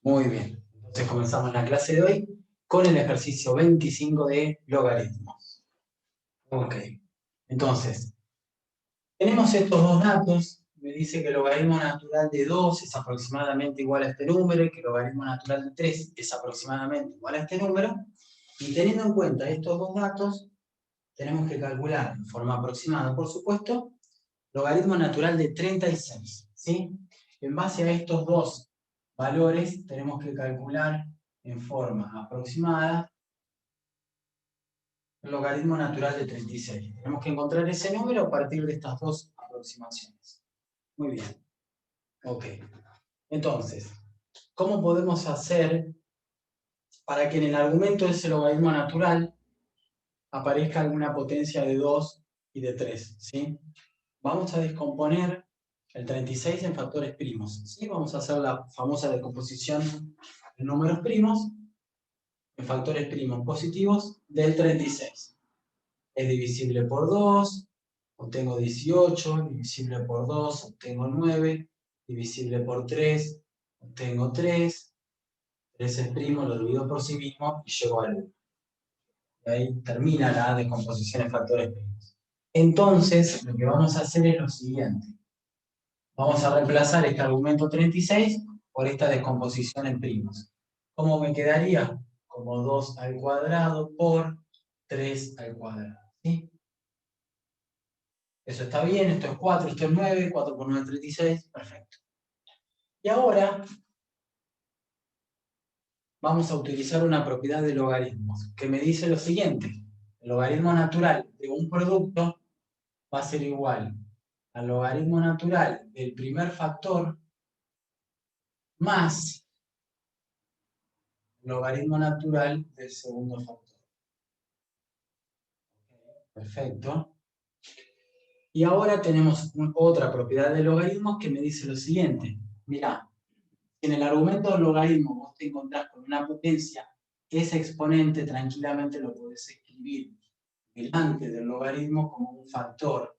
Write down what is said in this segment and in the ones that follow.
Muy bien. Entonces comenzamos la clase de hoy con el ejercicio 25 de logaritmos. Ok. Entonces, tenemos estos dos datos. Me dice que el logaritmo natural de 2 es aproximadamente igual a este número y que el logaritmo natural de 3 es aproximadamente igual a este número. Y teniendo en cuenta estos dos datos, tenemos que calcular en forma aproximada, por supuesto, logaritmo natural de 36. ¿Sí? En base a estos dos valores, tenemos que calcular en forma aproximada el logaritmo natural de 36. Tenemos que encontrar ese número a partir de estas dos aproximaciones. Muy bien. Ok. Entonces, ¿cómo podemos hacer para que en el argumento de ese logaritmo natural aparezca alguna potencia de 2 y de 3? ¿Sí? Vamos a descomponer el 36 en factores primos. ¿Sí? Vamos a hacer la famosa decomposición de números primos en factores primos positivos del 36. Es divisible por 2, obtengo 18, divisible por 2, obtengo 9, divisible por 3, obtengo 3, 3 es primo, lo divido por sí mismo y llego al 1. Y ahí termina la decomposición en factores primos. Entonces, lo que vamos a hacer es lo siguiente. Vamos a reemplazar este argumento 36 por esta descomposición en primos. ¿Cómo me quedaría? Como 2 al cuadrado por 3 al cuadrado. ¿Sí? Eso está bien, esto es 4, esto es 9, 4 por 9 es 36, perfecto. Y ahora vamos a utilizar una propiedad de logaritmos que me dice lo siguiente. El logaritmo natural de un producto va a ser igual al logaritmo natural del primer factor más el logaritmo natural del segundo factor. Perfecto. Y ahora tenemos otra propiedad de logaritmos que me dice lo siguiente. Mirá, si en el argumento del logaritmo vos te encontrás con una potencia, ese exponente tranquilamente lo podés escribir delante del logaritmo como un factor.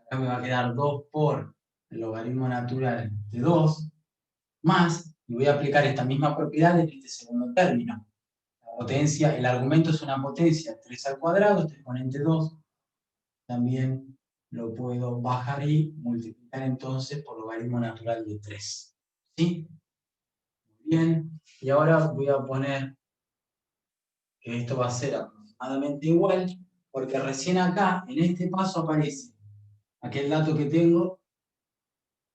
Acá me va a quedar 2 por el logaritmo natural de 2, más, y voy a aplicar esta misma propiedad en este segundo término. La potencia, el argumento es una potencia 3 al cuadrado, este exponente 2, también lo puedo bajar y multiplicar entonces por logaritmo natural de 3. ¿Sí? Muy bien. Y ahora voy a poner que esto va a ser aproximadamente igual, porque recién acá, en este paso, aparece aquel dato que tengo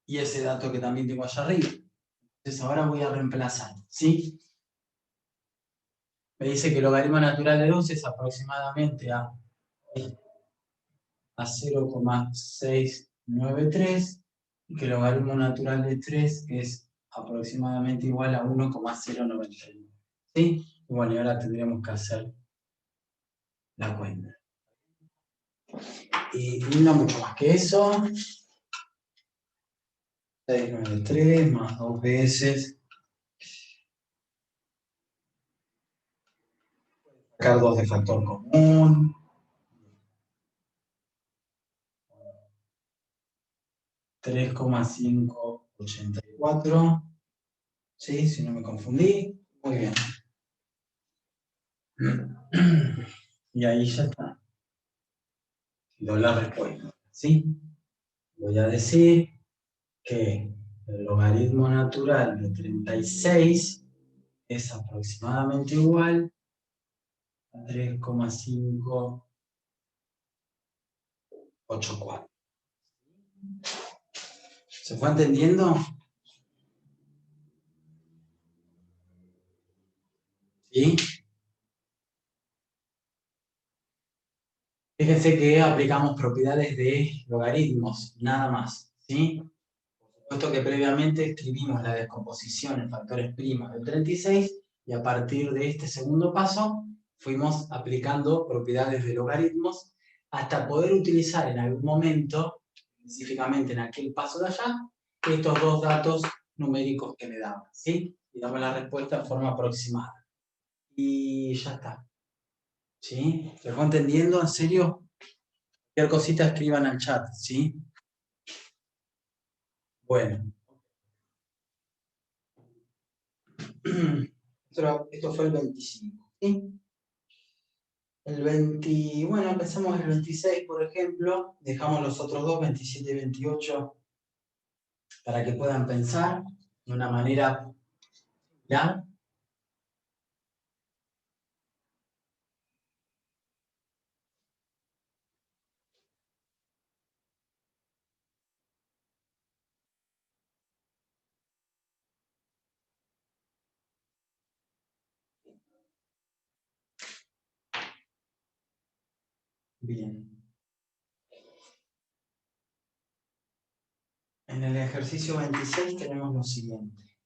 y ese dato que también tengo allá arriba. Entonces ahora voy a reemplazar. ¿Sí? Me dice que el logaritmo natural de 2 es aproximadamente a 0,693 y que el logaritmo natural de 3 es aproximadamente igual a 1,091. ¿Sí? Y bueno, y ahora tendríamos que hacer la cuenta. Y no mucho más que eso. 693 más 2 veces. Sacar 2 de factor común. 3,584. ¿Sí? Si no me confundí. Muy bien. Y ahí ya está. Doy la respuesta. ¿Sí? Voy a decir que el logaritmo natural de 36 es aproximadamente igual a 3,584. ¿Se fue entendiendo? ¿Sí? Fíjense que aplicamos propiedades de logaritmos, nada más. ¿Sí? Por supuesto que previamente escribimos la descomposición en factores primos del 36 y a partir de este segundo paso fuimos aplicando propiedades de logaritmos hasta poder utilizar en algún momento, específicamente en aquel paso de allá, estos dos datos numéricos que me daban. ¿Sí? Y damos la respuesta en forma aproximada. Y ya está. ¿Sí? ¿Se fue entendiendo? ¿En serio? Cualquier cosita escriban al chat, ¿sí? Bueno. Esto fue el 25, ¿sí? El 20, bueno, empezamos el 26, por ejemplo, dejamos los otros dos, 27 y 28, para que puedan pensar de una manera, ¿ya? Bien. En el ejercicio 26 tenemos lo siguiente.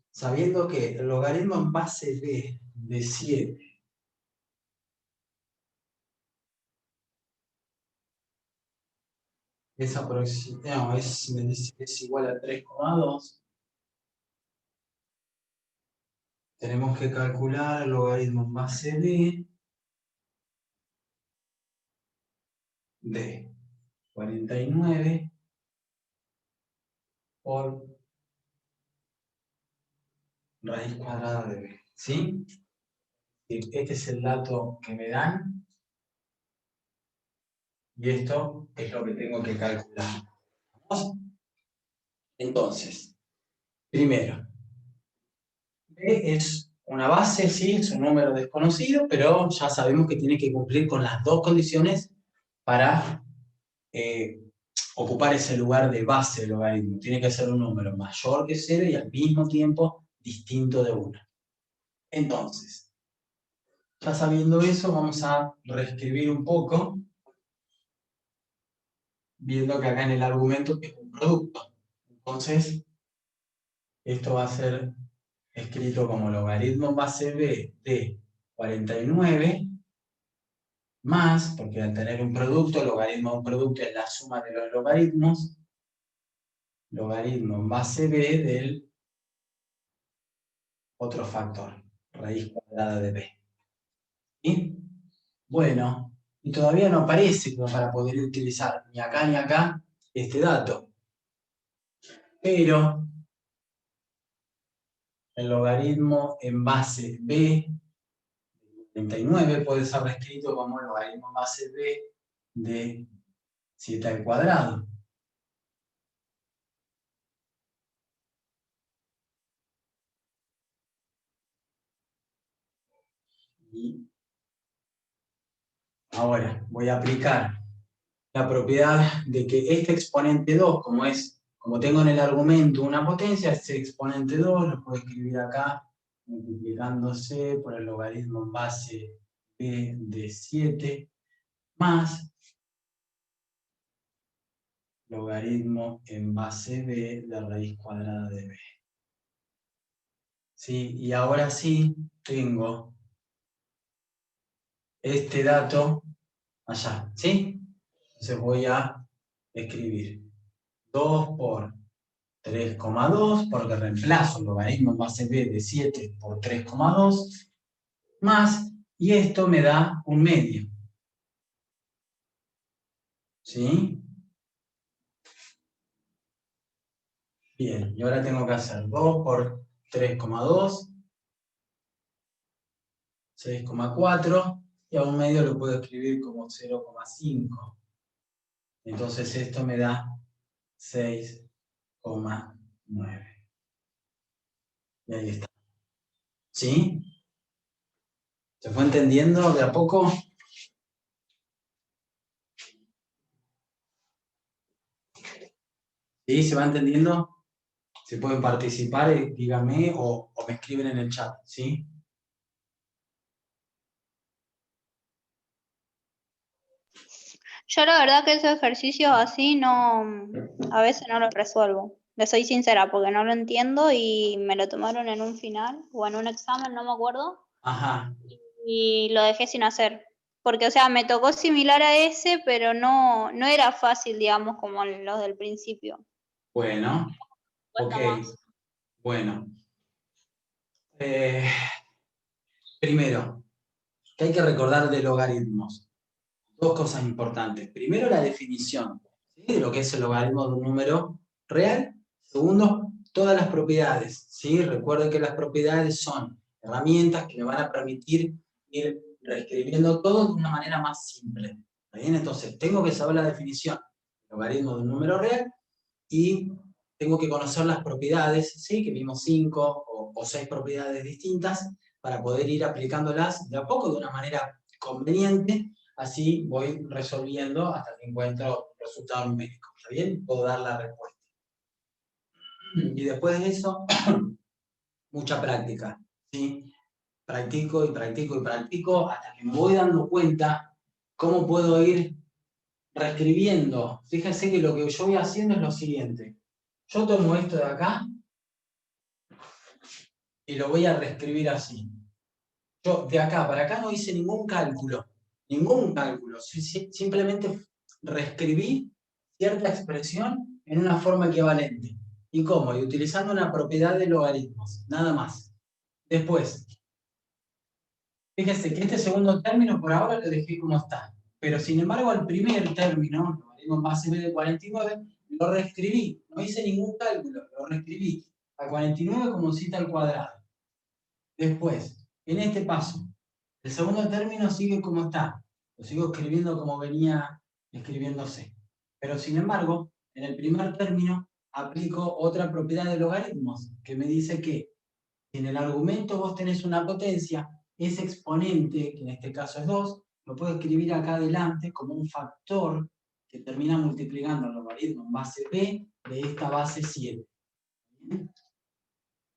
Sabiendo que el logaritmo en base b de 7 es igual a 3,2, tenemos que calcular el logaritmo en base b de 49 por raíz cuadrada de b, ¿sí? Este es el dato que me dan y esto es lo que tengo que calcular. ¿Vamos? Entonces, primero, b es una base, sí, es un número desconocido, pero ya sabemos que tiene que cumplir con las dos condiciones para ocupar ese lugar de base del logaritmo. Tiene que ser un número mayor que 0 y al mismo tiempo distinto de 1. Entonces, ya sabiendo eso, vamos a reescribir un poco, viendo que acá en el argumento es un producto. Entonces, esto va a ser escrito como logaritmo en base b de 49 más, porque al tener un producto, el logaritmo de un producto es la suma de los logaritmos, logaritmo en base b del otro factor, raíz cuadrada de b. ¿Sí? Bueno, y todavía no aparece como para poder utilizar ni acá este dato. Pero el logaritmo en base b de 39 puede ser reescrito como el logaritmo en base b de 7 al cuadrado. Y ahora voy a aplicar la propiedad de que este exponente 2, como tengo en el argumento una potencia, este exponente 2 lo puedo escribir acá multiplicándose por el logaritmo en base b de 7 más logaritmo en base b de raíz cuadrada de b. ¿Sí? Y ahora sí tengo este dato allá, ¿sí? Entonces voy a escribir 2 por 3,2, porque reemplazo el logaritmo en base b de 7 por 3,2, más, y esto me da un medio. ¿Sí? Bien, y ahora tengo que hacer 2 por 3,2, 6,4, y a un medio lo puedo escribir como 0,5. Entonces esto me da 6,9. Y ahí está. ¿Sí? ¿Se fue entendiendo de a poco? ¿Sí? ¿Se va entendiendo? Si pueden participar, díganme o me escriben en el chat, ¿sí? Yo la verdad que esos ejercicios así no, a veces no los resuelvo. Le soy sincera porque no lo entiendo y me lo tomaron en un final o en un examen, no me acuerdo, Ajá. y lo dejé sin hacer. Porque, o sea, me tocó similar a ese, pero no era fácil, digamos, como los del principio. Bueno, ok. Cuesta más. Bueno. Primero, ¿qué hay que recordar de logaritmos? Dos cosas importantes. Primero, la definición, ¿sí?, de lo que es el logaritmo de un número real. Segundo, todas las propiedades, ¿sí? Recuerden que las propiedades son herramientas que me van a permitir ir reescribiendo todo de una manera más simple. ¿Está bien? Entonces, tengo que saber la definición del logaritmo de un número real y tengo que conocer las propiedades, ¿sí? Que vimos 5 o 6 propiedades distintas para poder ir aplicándolas de a poco de una manera conveniente. Así voy resolviendo hasta que encuentro el resultado numérico. ¿Está bien? Puedo dar la respuesta. Y después de eso, mucha práctica, ¿sí? Practico y practico y practico hasta que me voy dando cuenta cómo puedo ir reescribiendo. Fíjense que lo que yo voy haciendo es lo siguiente. Yo tomo esto de acá y lo voy a reescribir así. Yo de acá para acá no hice ningún cálculo. Simplemente reescribí cierta expresión en una forma equivalente. ¿Y cómo? Y utilizando una propiedad de logaritmos, nada más. Después, fíjense que este segundo término por ahora lo dejé como está. Pero sin embargo, al primer término, logaritmo en base b de 49, lo reescribí. No hice ningún cálculo, lo reescribí al 49 como cita al cuadrado. Después, en este paso, el segundo término sigue como está. Lo sigo escribiendo como venía escribiéndose. Pero sin embargo, en el primer término aplico otra propiedad de logaritmos que me dice que si en el argumento vos tenés una potencia, ese exponente, que en este caso es 2, lo puedo escribir acá adelante como un factor que termina multiplicando el logaritmo en base b de esta base 7.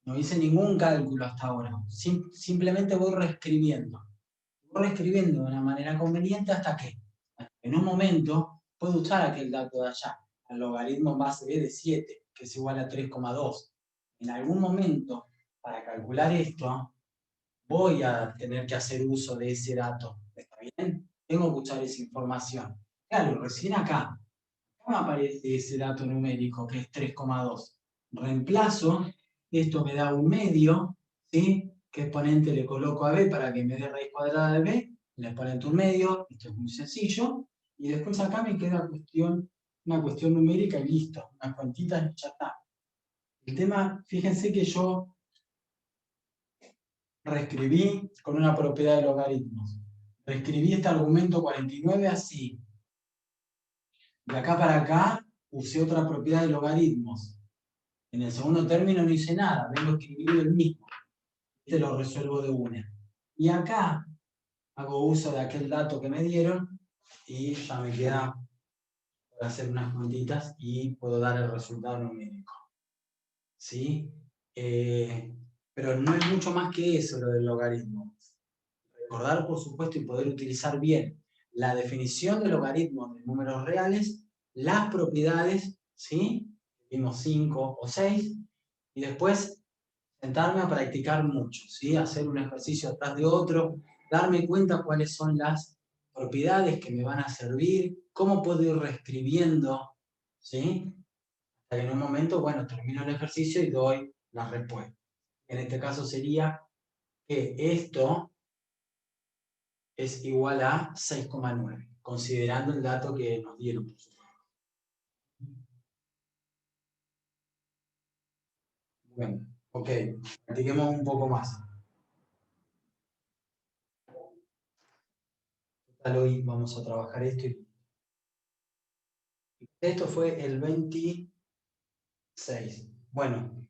No hice ningún cálculo hasta ahora. Simplemente voy reescribiendo. Voy reescribiendo de una manera conveniente hasta que en un momento puedo usar aquel dato de allá, el logaritmo en base b de 7, que es igual a 3,2. En algún momento, para calcular esto, voy a tener que hacer uso de ese dato. ¿Está bien? Tengo que usar esa información. Claro, recién acá me aparece ese dato numérico que es 3,2. Reemplazo, esto me da un medio, ¿sí? ¿Qué exponente le coloco a b para que me dé raíz cuadrada de b? Le exponente un medio, esto es muy sencillo. Y después acá me queda una cuestión numérica y listo. Unas cuantitas y ya está. El tema, fíjense que yo reescribí con una propiedad de logaritmos. Reescribí este argumento 49 así. De acá para acá usé otra propiedad de logaritmos. En el segundo término no hice nada, vengo escribiendo el mismo. Este lo resuelvo de una. Y acá hago uso de aquel dato que me dieron y ya me queda por hacer unas cuantitas y puedo dar el resultado numérico. ¿Sí? Pero no es mucho más que eso lo del logaritmo. Recordar, por supuesto, y poder utilizar bien la definición de logaritmos de números reales, las propiedades, ¿sí? Vimos 5 o 6, y después sentarme a practicar mucho, ¿sí? Hacer un ejercicio atrás de otro, darme cuenta cuáles son las propiedades que me van a servir, cómo puedo ir reescribiendo, ¿sí? Hasta que en un momento, bueno, termino el ejercicio y doy la respuesta. En este caso sería que esto es igual a 6,9, considerando el dato que nos dieron, por supuesto. Bueno, ok, practiquemos un poco más. Total, hoy vamos a trabajar esto. Esto fue el 26. Bueno,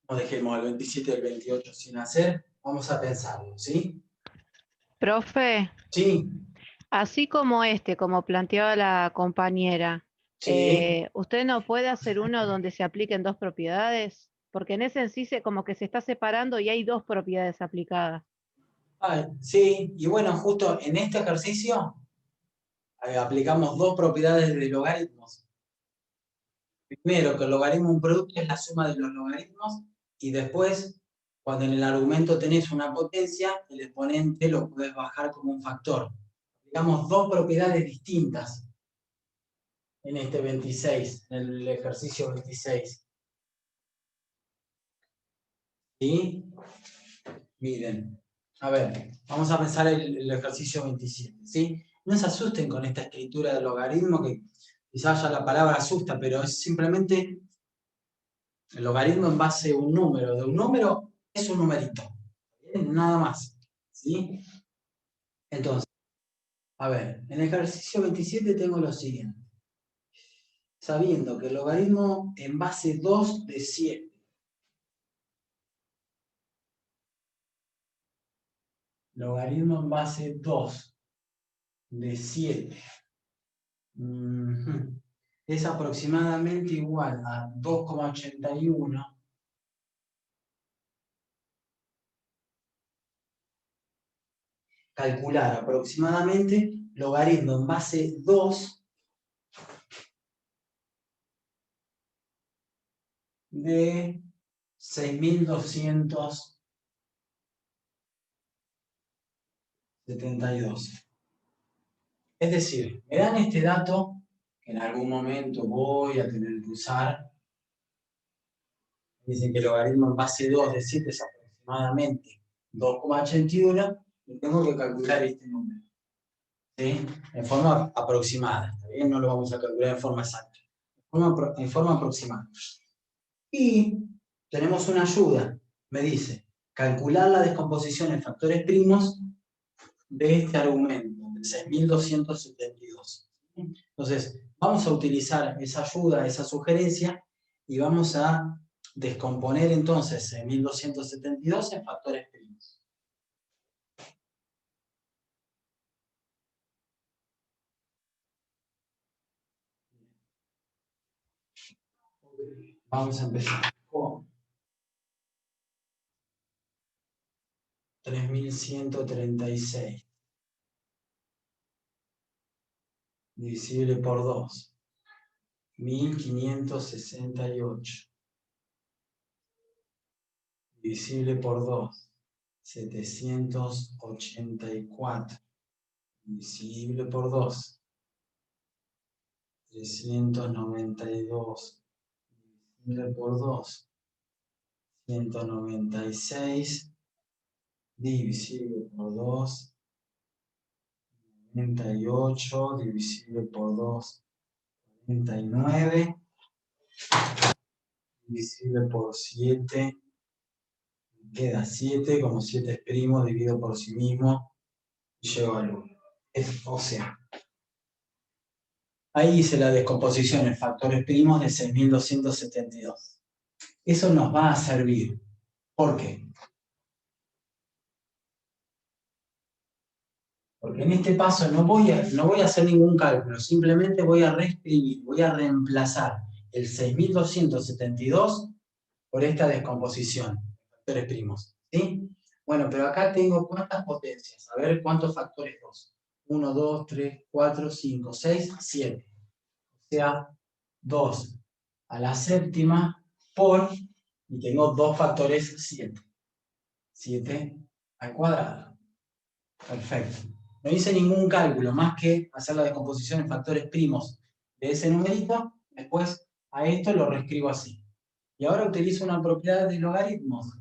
no dejemos el 27 y el 28 sin hacer. Vamos a pensarlo, ¿sí? Profe, Sí, así como planteaba la compañera, sí. ¿usted no puede hacer uno donde se apliquen dos propiedades? Porque en ese en sí como que se está separando y hay dos propiedades aplicadas. Sí, y bueno, justo en este ejercicio aplicamos dos propiedades de logaritmos. Primero, que el logaritmo de un producto es la suma de los logaritmos, y después, cuando en el argumento tenés una potencia, el exponente lo puedes bajar como un factor. Digamos, dos propiedades distintas en este 26, en el ejercicio 26. ¿Sí? Miren, a ver, vamos a pensar el ejercicio 27, ¿sí? No se asusten con esta escritura del logaritmo, que quizás ya la palabra asusta, pero es simplemente El logaritmo en base a un número. De un número es un numerito. ¿Bien? Nada más. ¿Sí? Entonces, a ver, en el ejercicio 27 tengo lo siguiente. Sabiendo que el logaritmo en base 2 de 7. Logaritmo en base 2 de 7. Es aproximadamente igual a 2,81. Calcular aproximadamente logaritmo en base 2 de 6.272. Es decir, me dan este dato que en algún momento voy a tener que usar. Dicen que el logaritmo en base 2 de 7 es aproximadamente 2,81 y tengo que calcular este número. ¿Sí? En forma aproximada. ¿Está bien? No lo vamos a calcular en forma exacta. En forma aproximada. Y tenemos una ayuda. Me dice, calcular la descomposición en factores primos de este argumento, de 6.272. Entonces, vamos a utilizar esa ayuda, esa sugerencia, y vamos a descomponer entonces 6.272 en factores primos. Vamos a empezar con 3.136 divisible por 2, 1.568 divisible por 2, 784 divisible por 2, 392 divisible por 2, 196 divisible por 2, 98 divisible por 2, 49 divisible por 7, queda 7, como 7 es primo, divido por sí mismo y llego al 1. O sea, ahí hice la descomposición en factores primos de 6.272. Eso nos va a servir. ¿Por qué? Porque en este paso no voy a hacer ningún cálculo, simplemente voy a reescribir, voy a reemplazar el 6.272 por esta descomposición, factores primos. ¿Sí? Bueno, pero acá tengo cuántas potencias. A ver cuántos factores 2. 1, 2, 3, 4, 5, 6, 7. O sea, 2 a la séptima por, y tengo dos factores 7. 7 al cuadrado. Perfecto. No hice ningún cálculo más que hacer la descomposición en factores primos de ese numerito. Después a esto lo reescribo así. Y ahora utilizo una propiedad de logaritmos.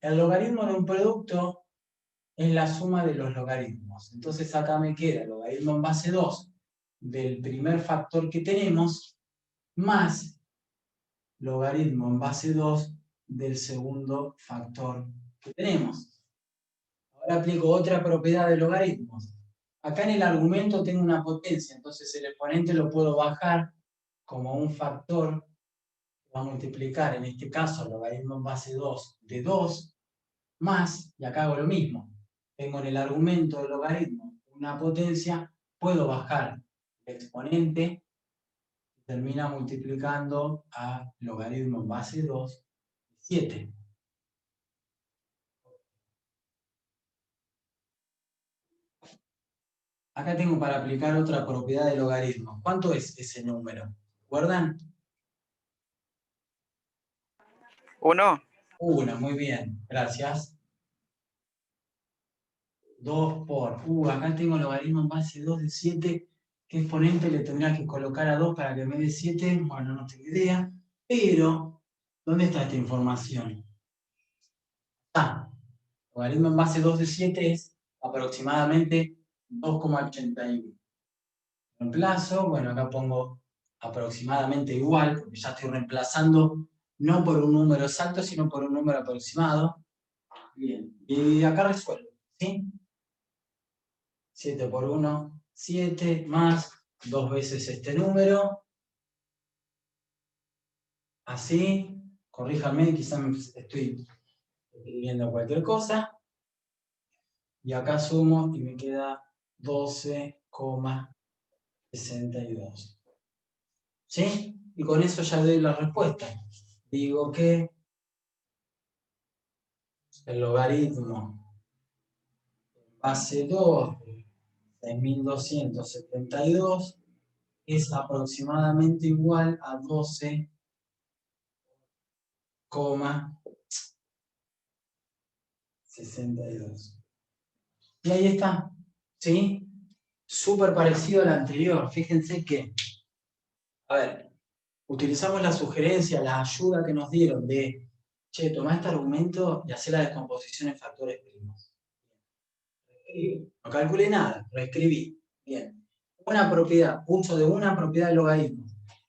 El logaritmo de un producto es la suma de los logaritmos. Entonces acá me queda el logaritmo en base 2 del primer factor que tenemos más logaritmo en base 2 del segundo factor que tenemos. Ahora aplico otra propiedad de logaritmos. Acá en el argumento tengo una potencia, entonces el exponente lo puedo bajar como un factor que va a multiplicar, en este caso, el logaritmo en base 2 de 2, más, y acá hago lo mismo. Tengo en el argumento del logaritmo una potencia, puedo bajar el exponente, y termina multiplicando a logaritmo en base 2 de 7. Acá tengo para aplicar otra propiedad de logaritmo. ¿Cuánto es ese número? ¿Recuerdan? 1. 1, muy bien, gracias. 2 por, acá tengo logaritmo en base 2 de 7. ¿Qué exponente le tendría que colocar a 2 para que me dé 7? Bueno, no tengo idea. Pero, ¿dónde está esta información? Logaritmo en base 2 de 7 es aproximadamente 2,81. Reemplazo, bueno, acá pongo aproximadamente igual, porque ya estoy reemplazando no por un número exacto, sino por un número aproximado. Bien, y acá resuelvo, ¿sí? 7 por 1, 7, más 2 veces este número. Así, corríjanme, quizás estoy escribiendo cualquier cosa. Y acá sumo y me queda 12,62. ¿Sí? Y con eso ya doy la respuesta. Digo que el logaritmo base 2 de 6.272 es aproximadamente igual a 12,62. Y ahí está, ¿sí? Súper parecido al anterior. Fíjense que, a ver, utilizamos la sugerencia, la ayuda que nos dieron de, che, tomá este argumento y hacé la descomposición en factores primos. No calculé nada, reescribí. Bien. Una propiedad, uso de una propiedad de logaritmo.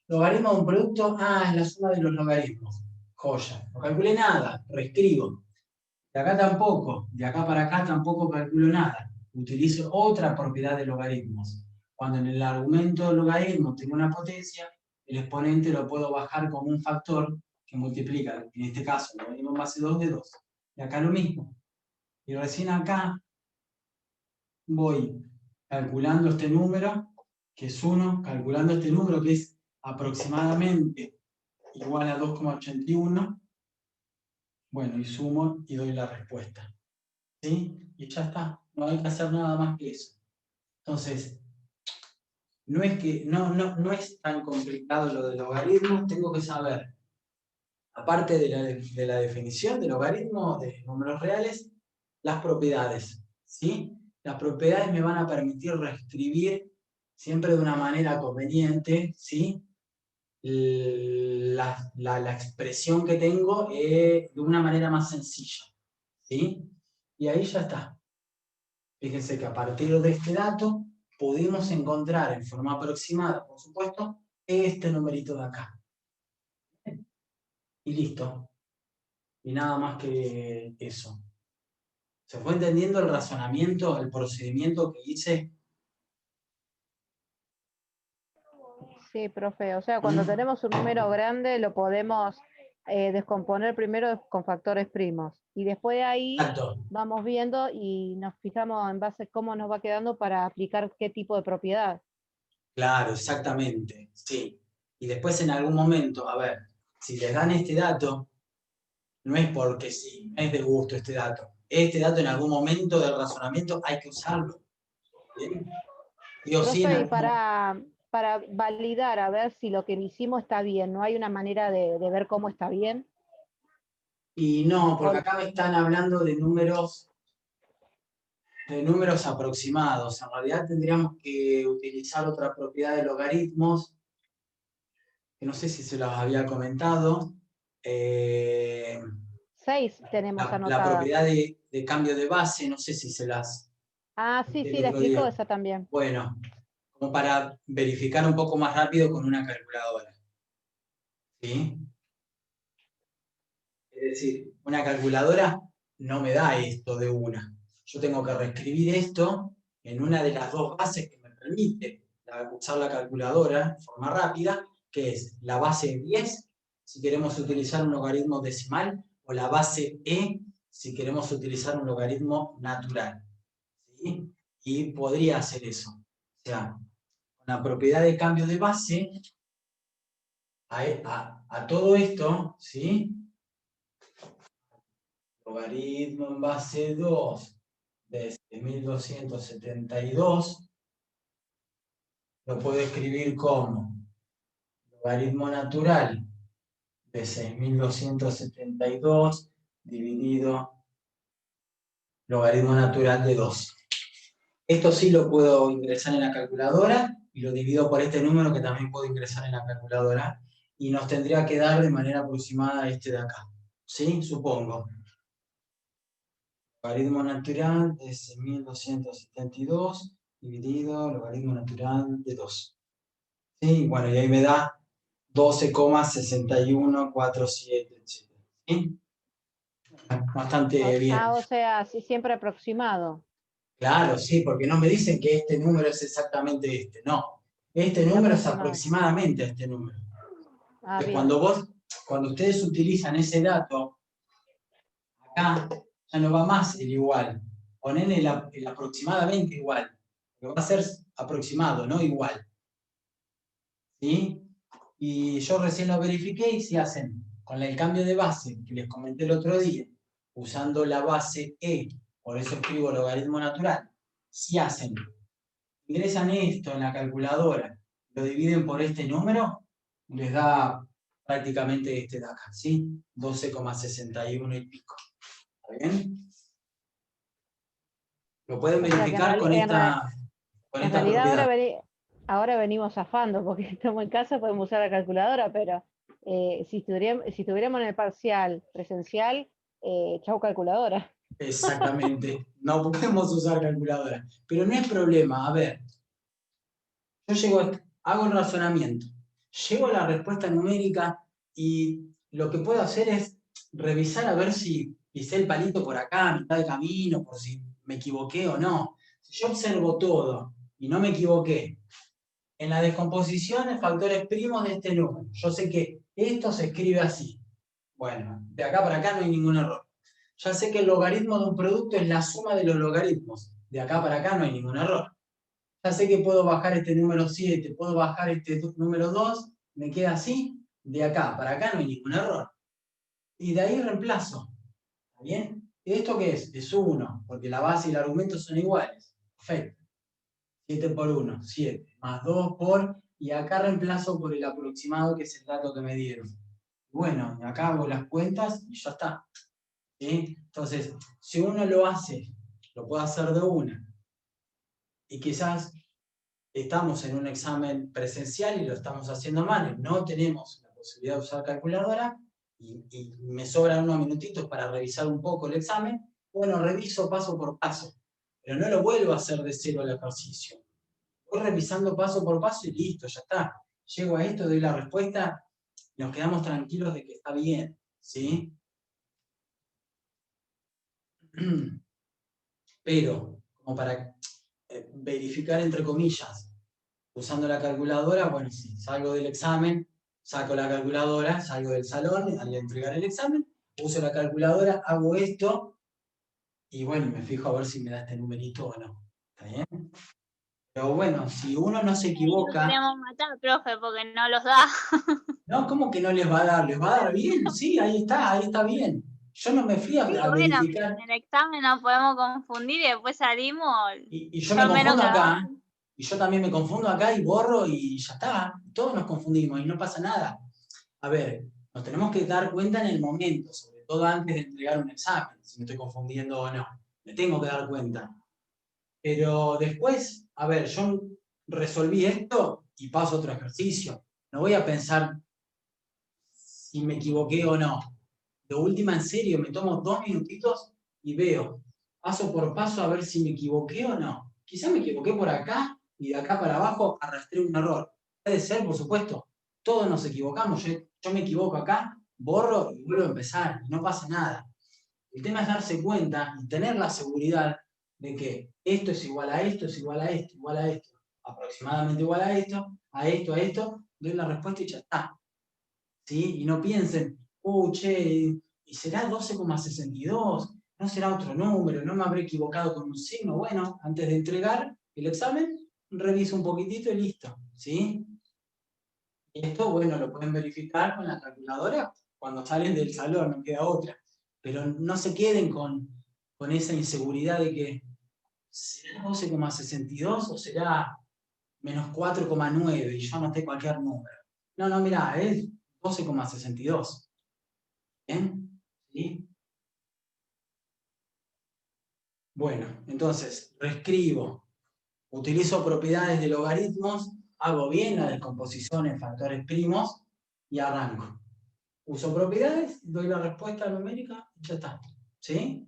Logaritmo de un producto, es la suma de los logaritmos. Joya. No calculé nada, reescribo. De acá tampoco, de acá para acá tampoco calculo nada. Utilizo otra propiedad de logaritmos. Cuando en el argumento de logaritmo tengo una potencia, el exponente lo puedo bajar como un factor que multiplica, en este caso, el logaritmo en base 2 de 2. Y acá lo mismo. Y recién acá voy calculando este número, que es 1, calculando este número que es aproximadamente igual a 2,81. Bueno, y sumo y doy la respuesta. ¿Sí? Y ya está. No hay que hacer nada más que eso. Entonces, no es tan complicado lo del logaritmo. Tengo que saber, aparte de la definición del logaritmo de números reales, las propiedades. ¿Sí? Las propiedades me van a permitir reescribir siempre de una manera conveniente, ¿sí? La expresión que tengo de una manera más sencilla. ¿Sí? Y ahí ya está. Fíjense que a partir de este dato pudimos encontrar en forma aproximada, por supuesto, este numerito de acá. Y listo. Y nada más que eso. ¿Se fue entendiendo el razonamiento, el procedimiento que hice? Sí, profe. O sea, cuando tenemos un número grande lo podemos descomponer primero con factores primos. Y después de ahí Exacto. vamos viendo y nos fijamos en base a cómo nos va quedando para aplicar qué tipo de propiedad. Claro, exactamente. Sí. Y después en algún momento, a ver, si les dan este dato, no es porque sí, no es de gusto este dato. Este dato en algún momento del razonamiento hay que usarlo. ¿Bien? Sí o sí en Profe, y algún momento. para validar, a ver si lo que hicimos está bien, ¿no hay una manera de ver cómo está bien? Y no, porque O- acá me están hablando de números aproximados. En realidad tendríamos que utilizar otra propiedad de logaritmos, que no sé si se los había comentado. 6 tenemos La anotadas. propiedad de cambio de base, no sé si se las Sí, conté sí, el la otro explico día. esa también. Bueno, como para verificar un poco más rápido con una calculadora. ¿Sí? Es decir, una calculadora no me da esto de una. Yo tengo que reescribir esto en una de las dos bases que me permite usar la calculadora de forma rápida, que es la base 10, si queremos utilizar un logaritmo decimal, o la base E, si queremos utilizar un logaritmo natural. ¿Sí? Y podría hacer eso. O sea, con la propiedad de cambio de base, a todo esto, ¿sí? Logaritmo en base 2 de 1272 lo puedo escribir como logaritmo natural de 6272 dividido logaritmo natural de 2. Esto sí lo puedo ingresar en la calculadora y lo divido por este número que también puedo ingresar en la calculadora y nos tendría que dar de manera aproximada este de acá. ¿Sí? Supongo. Logaritmo natural de 6.272 dividido logaritmo natural de 2. ¿Sí? Bueno, y ahí me da 12,6147, etc. ¿Sí? Bastante bien. O sea, sí, siempre aproximado. Claro, sí, porque no me dicen que este número es exactamente este, no. Este número es aproximadamente este número. Ah, bien. Cuando ustedes utilizan ese dato, acá ya no va más el igual. Ponen el aproximadamente igual. Pero va a ser aproximado, no igual. ¿Sí? Y yo recién lo verifiqué y si hacen con el cambio de base que les comenté el otro día, usando la base E, por eso escribo logaritmo natural, si ingresan esto en la calculadora, lo dividen por este número, les da prácticamente este de acá, ¿sí? 12,61 y pico. ¿Está bien? Lo pueden O sea que verificar con esta en realidad propiedad. ahora venimos zafando porque estamos en casa, podemos usar la calculadora, pero si estuviéramos en el parcial presencial, chau calculadora. Exactamente. No podemos usar calculadora. Pero no es problema. A ver, yo hago el razonamiento, llego a la respuesta numérica y lo que puedo hacer es revisar a ver si pisé el palito por acá, a mitad de camino, por si me equivoqué o no. Si yo observo todo y no me equivoqué, en la descomposición de factores primos de este número, yo sé que esto se escribe así. Bueno, de acá para acá no hay ningún error. Ya sé que el logaritmo de un producto es la suma de los logaritmos. De acá para acá no hay ningún error. Ya sé que puedo bajar este número 7, puedo bajar este número 2, me queda así. De acá para acá no hay ningún error. Y de ahí reemplazo. ¿Está bien? ¿Esto qué es? Es 1, porque la base y el argumento son iguales. Perfecto. 7 por 1, 7. Más 2 por... Y acá reemplazo por el aproximado, que es el dato que me dieron. Bueno, acá hago las cuentas y ya está. ¿Sí? Entonces, si uno lo hace, lo puede hacer de una. Y quizás estamos en un examen presencial y lo estamos haciendo mal, no tenemos la posibilidad de usar calculadora y me sobran unos minutitos para revisar un poco el examen, bueno, reviso paso por paso, pero no lo vuelvo a hacer de cero el ejercicio. Voy revisando paso por paso y listo, ya está. Llego a esto, doy la respuesta, nos quedamos tranquilos de que está bien, ¿sí? Pero, como para verificar entre comillas, usando la calculadora, bueno, sí, salgo del examen, saco la calculadora, salgo del salón al entregar el examen, uso la calculadora, hago esto, y bueno, me fijo a ver si me da este numerito o no. ¿Está bien? Pero bueno, si uno no se Ahí lo equivoca, queremos matar, profe, porque no los da. no, ¿cómo que no les va a dar? ¿Les va a dar bien? Sí, ahí está bien. Yo no me fui Sí, a bueno, verificar, en el examen nos podemos confundir y después salimos, y yo me yo menos confundo que vos. acá, y yo también me confundo acá y borro y ya está. Todos nos confundimos y no pasa nada. A ver, nos tenemos que dar cuenta en el momento, sobre todo antes de entregar un examen, si me estoy confundiendo o no. Me tengo que dar cuenta. Pero después, a ver, yo resolví esto y paso a otro ejercicio. No voy a pensar si me equivoqué o no. De última, en serio, me tomo 2 minutitos y veo, paso por paso a ver si me equivoqué o no. Quizá me equivoqué por acá y de acá para abajo arrastré un error. Puede ser, por supuesto. Todos nos equivocamos. Yo me equivoco acá, borro y vuelvo a empezar. Y no pasa nada. El tema es darse cuenta y tener la seguridad de que esto es igual a esto, es igual a esto, igual a esto, aproximadamente igual a esto, a esto, a esto, doy la respuesta y ya está. ¿Sí? Y no piensen, che, ¿y será 12,62? ¿No será otro número? ¿No me habré equivocado con un signo? Bueno, antes de entregar el examen, reviso un poquitito y listo. ¿Sí? Y esto, bueno, lo pueden verificar con la calculadora cuando salen del salón, no queda otra. Pero no se queden con esa inseguridad de que ¿será 12,62 o será menos 4,9 y yo anoté cualquier número? No, no, mirá, es 12,62. ¿Bien? ¿Sí? Bueno, entonces, reescribo, utilizo propiedades de logaritmos, hago bien la descomposición en factores primos y arranco. Uso propiedades, doy la respuesta numérica y ya está. ¿Sí?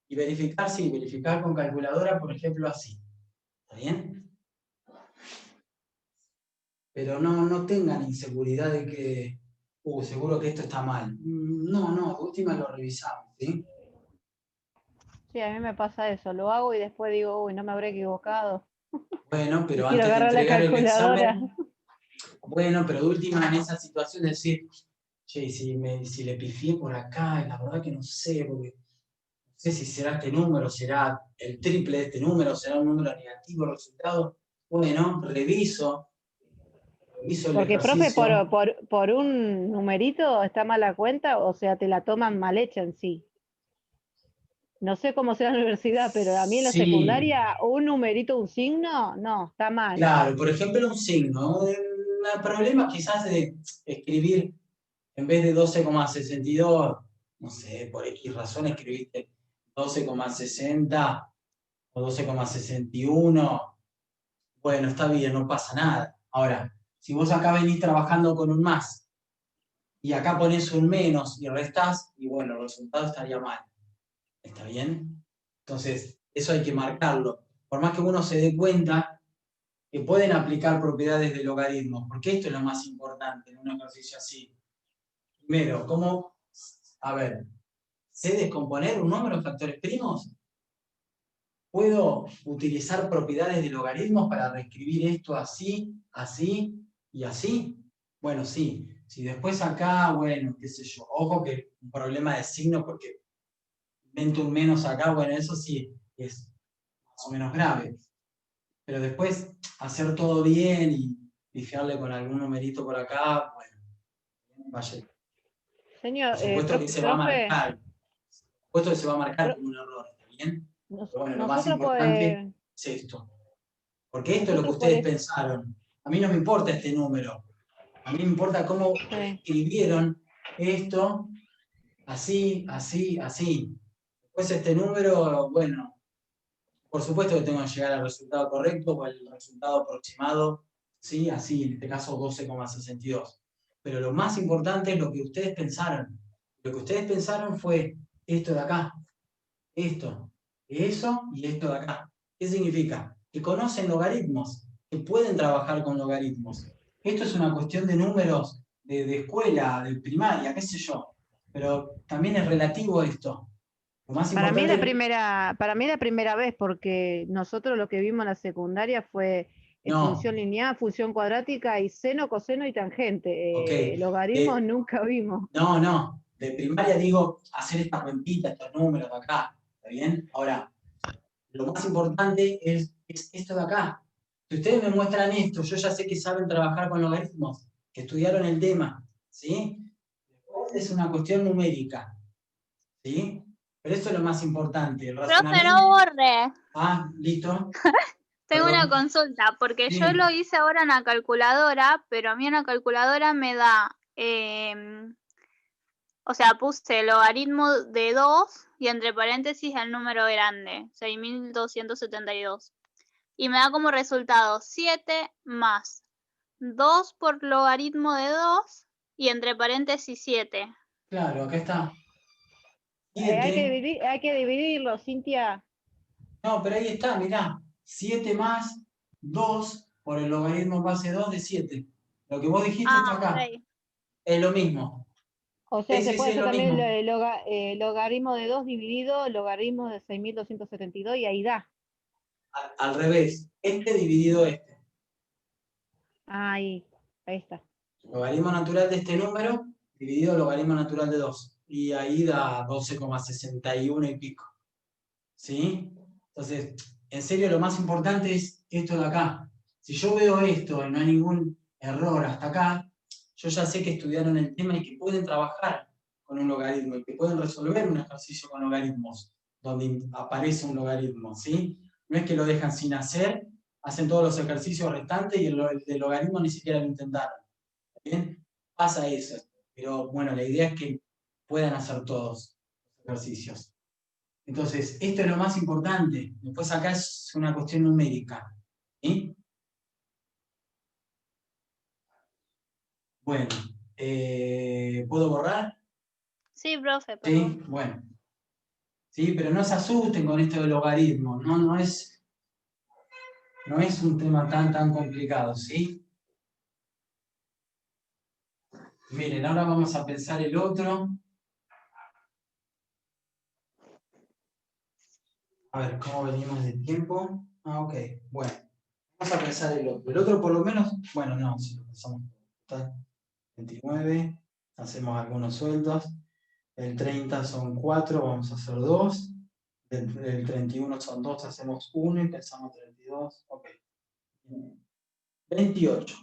Y verificar, sí, verificar con calculadora, por ejemplo, así. ¿Está bien? pero no tengan inseguridad de que, seguro que esto está mal. No, de última lo revisamos, ¿sí? Sí, a mí me pasa eso, lo hago y después digo, uy, no me habré equivocado. Bueno, Y pero quiero antes de agarrar la entregar el calculadora. examen, bueno, pero de última en esa situación decir, che, si le pifié por acá, la verdad que no sé, porque no sé si será este número, será el triple de este número, será un número negativo el resultado. Bueno, reviso el Porque, profe, ejercicio. por un numerito está mal la cuenta, o sea, te la toman mal hecha en sí. No sé cómo será en la universidad, pero a mí en la Sí, secundaria, un numerito, un signo, no, está mal. claro, por ejemplo, un signo. El problema quizás de escribir en vez de 12,62, no sé, por X razón escribiste 12,60 o 12,61. Bueno, está bien, no pasa nada. Ahora, si vos acá venís trabajando con un más y acá ponés un menos y restás, y bueno, el resultado estaría mal. ¿Está bien? Entonces, eso hay que marcarlo. Por más que uno se dé cuenta que pueden aplicar propiedades de logaritmos, porque esto es lo más importante en un ejercicio así. Primero, ¿cómo? A ver, ¿sé descomponer un número en factores primos? ¿Puedo utilizar propiedades de logaritmos para reescribir esto así, así y así? Bueno, sí. Si después acá, bueno, qué sé yo, ojo que un problema de signo porque invento un menos acá, bueno, eso sí es más o menos grave. Pero después hacer todo bien y fijarle con algún numerito por acá, bueno, vaya. Señor, Por supuesto que se va a profe, marcar, por supuesto que se va a marcar como un error, ¿está bien? Pero bueno, lo más nosotros importante es esto. Porque esto es lo que nosotros por ustedes eso, pensaron. A mí no me importa este número. A mí me importa cómo sí. escribieron esto así, así, así. Después este número, bueno, por supuesto que tengo que llegar al resultado correcto o al resultado aproximado, ¿sí? Así, en este caso 12,62. Pero lo más importante es lo que ustedes pensaron. Lo que ustedes pensaron fue esto de acá, esto, eso y esto de acá. ¿Qué significa? Que conocen logaritmos, que pueden trabajar con logaritmos. Esto es una cuestión de números de escuela, de primaria, qué sé yo. Pero también es relativo a esto. Lo más importante es... Para mí la primera vez, porque nosotros lo que vimos en la secundaria fue No, función lineal, función cuadrática y seno, coseno y ok. tangente. Logaritmos nunca vimos. No. De primaria digo hacer esta cuentita, estos números de acá. ¿Está bien? Ahora, lo más importante es esto de acá. Si ustedes me muestran esto, yo ya sé que saben trabajar con logaritmos, que estudiaron el tema, ¿sí? Después es una cuestión numérica, ¿sí? Pero eso es lo más importante, el Profe, razonamiento. no borre. Ah, listo, Tengo una perdón. consulta, porque yo Sí, lo hice ahora en la calculadora, pero a mí en la calculadora me da, o sea, puse logaritmo de 2 y entre paréntesis el número grande, 6272. Y me da como resultado 7 más 2 por logaritmo de 2 y entre paréntesis 7. claro, acá está. Hay 7. hay que dividirlo, Cintia. No, pero ahí está, mirá. 7 más 2 por el logaritmo base 2 de 7. Lo que vos dijiste está Ah, acá. ok. Es lo mismo. O Sí, sea, se sí, puede sí, es hacer lo también mismo. logaritmo de 2 dividido logaritmo de 6272 y ahí da. Al revés. Este dividido este. Ahí está. Logaritmo natural de este número dividido logaritmo natural de 2. Y ahí da 12,61 y pico. ¿Sí? Entonces, en serio, lo más importante es esto de acá. Si yo veo esto y no hay ningún error hasta acá, yo ya sé que estudiaron el tema y que pueden trabajar con un logaritmo y que pueden resolver un ejercicio con logaritmos, donde aparece un logaritmo, ¿sí? No es que lo dejan sin hacer, hacen todos los ejercicios restantes y el de logaritmo ni siquiera lo intentaron. ¿Bien? Pasa eso. Pero bueno, la idea es que puedan hacer todos los ejercicios. Entonces, esto es lo más importante. Después acá es una cuestión numérica. ¿Sí? Bueno, ¿puedo borrar? Sí, profe, Sí, perdón. bueno. Sí, pero no se asusten con esto del logaritmo. No es un tema tan complicado, ¿sí? Miren, ahora vamos a pensar el otro. A ver, ¿cómo venimos de tiempo? Ah, ok, bueno. Vamos a pensar el otro. El otro por lo menos, bueno, no, si lo pensamos total. 29, hacemos algunos sueldos. El 30 son 4, vamos a hacer 2. El 31 son 2, hacemos 1 y pensamos 32. Ok. 28.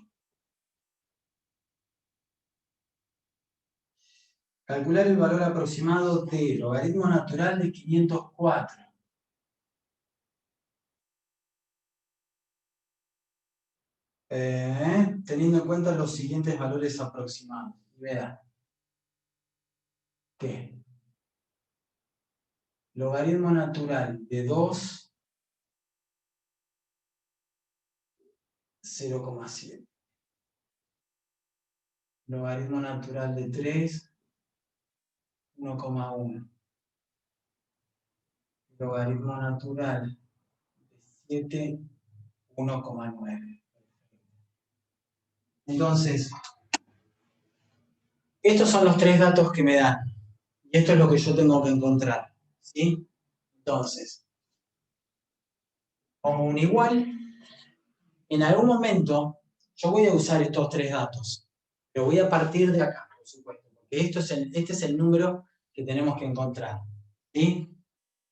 Calcular el valor aproximado de logaritmo natural de 504. Teniendo en cuenta los siguientes valores aproximados. Vean. ¿Qué? Logaritmo natural de 2, 0,7. Logaritmo natural de 3, 1,1. Logaritmo natural de 7, 1,9. Entonces, estos son los tres datos que me dan. Y esto es lo que yo tengo que encontrar. ¿Sí? Entonces, como un igual, en algún momento yo voy a usar estos tres datos. Pero voy a partir de acá, por supuesto. Porque este es el número que tenemos que encontrar. ¿Sí?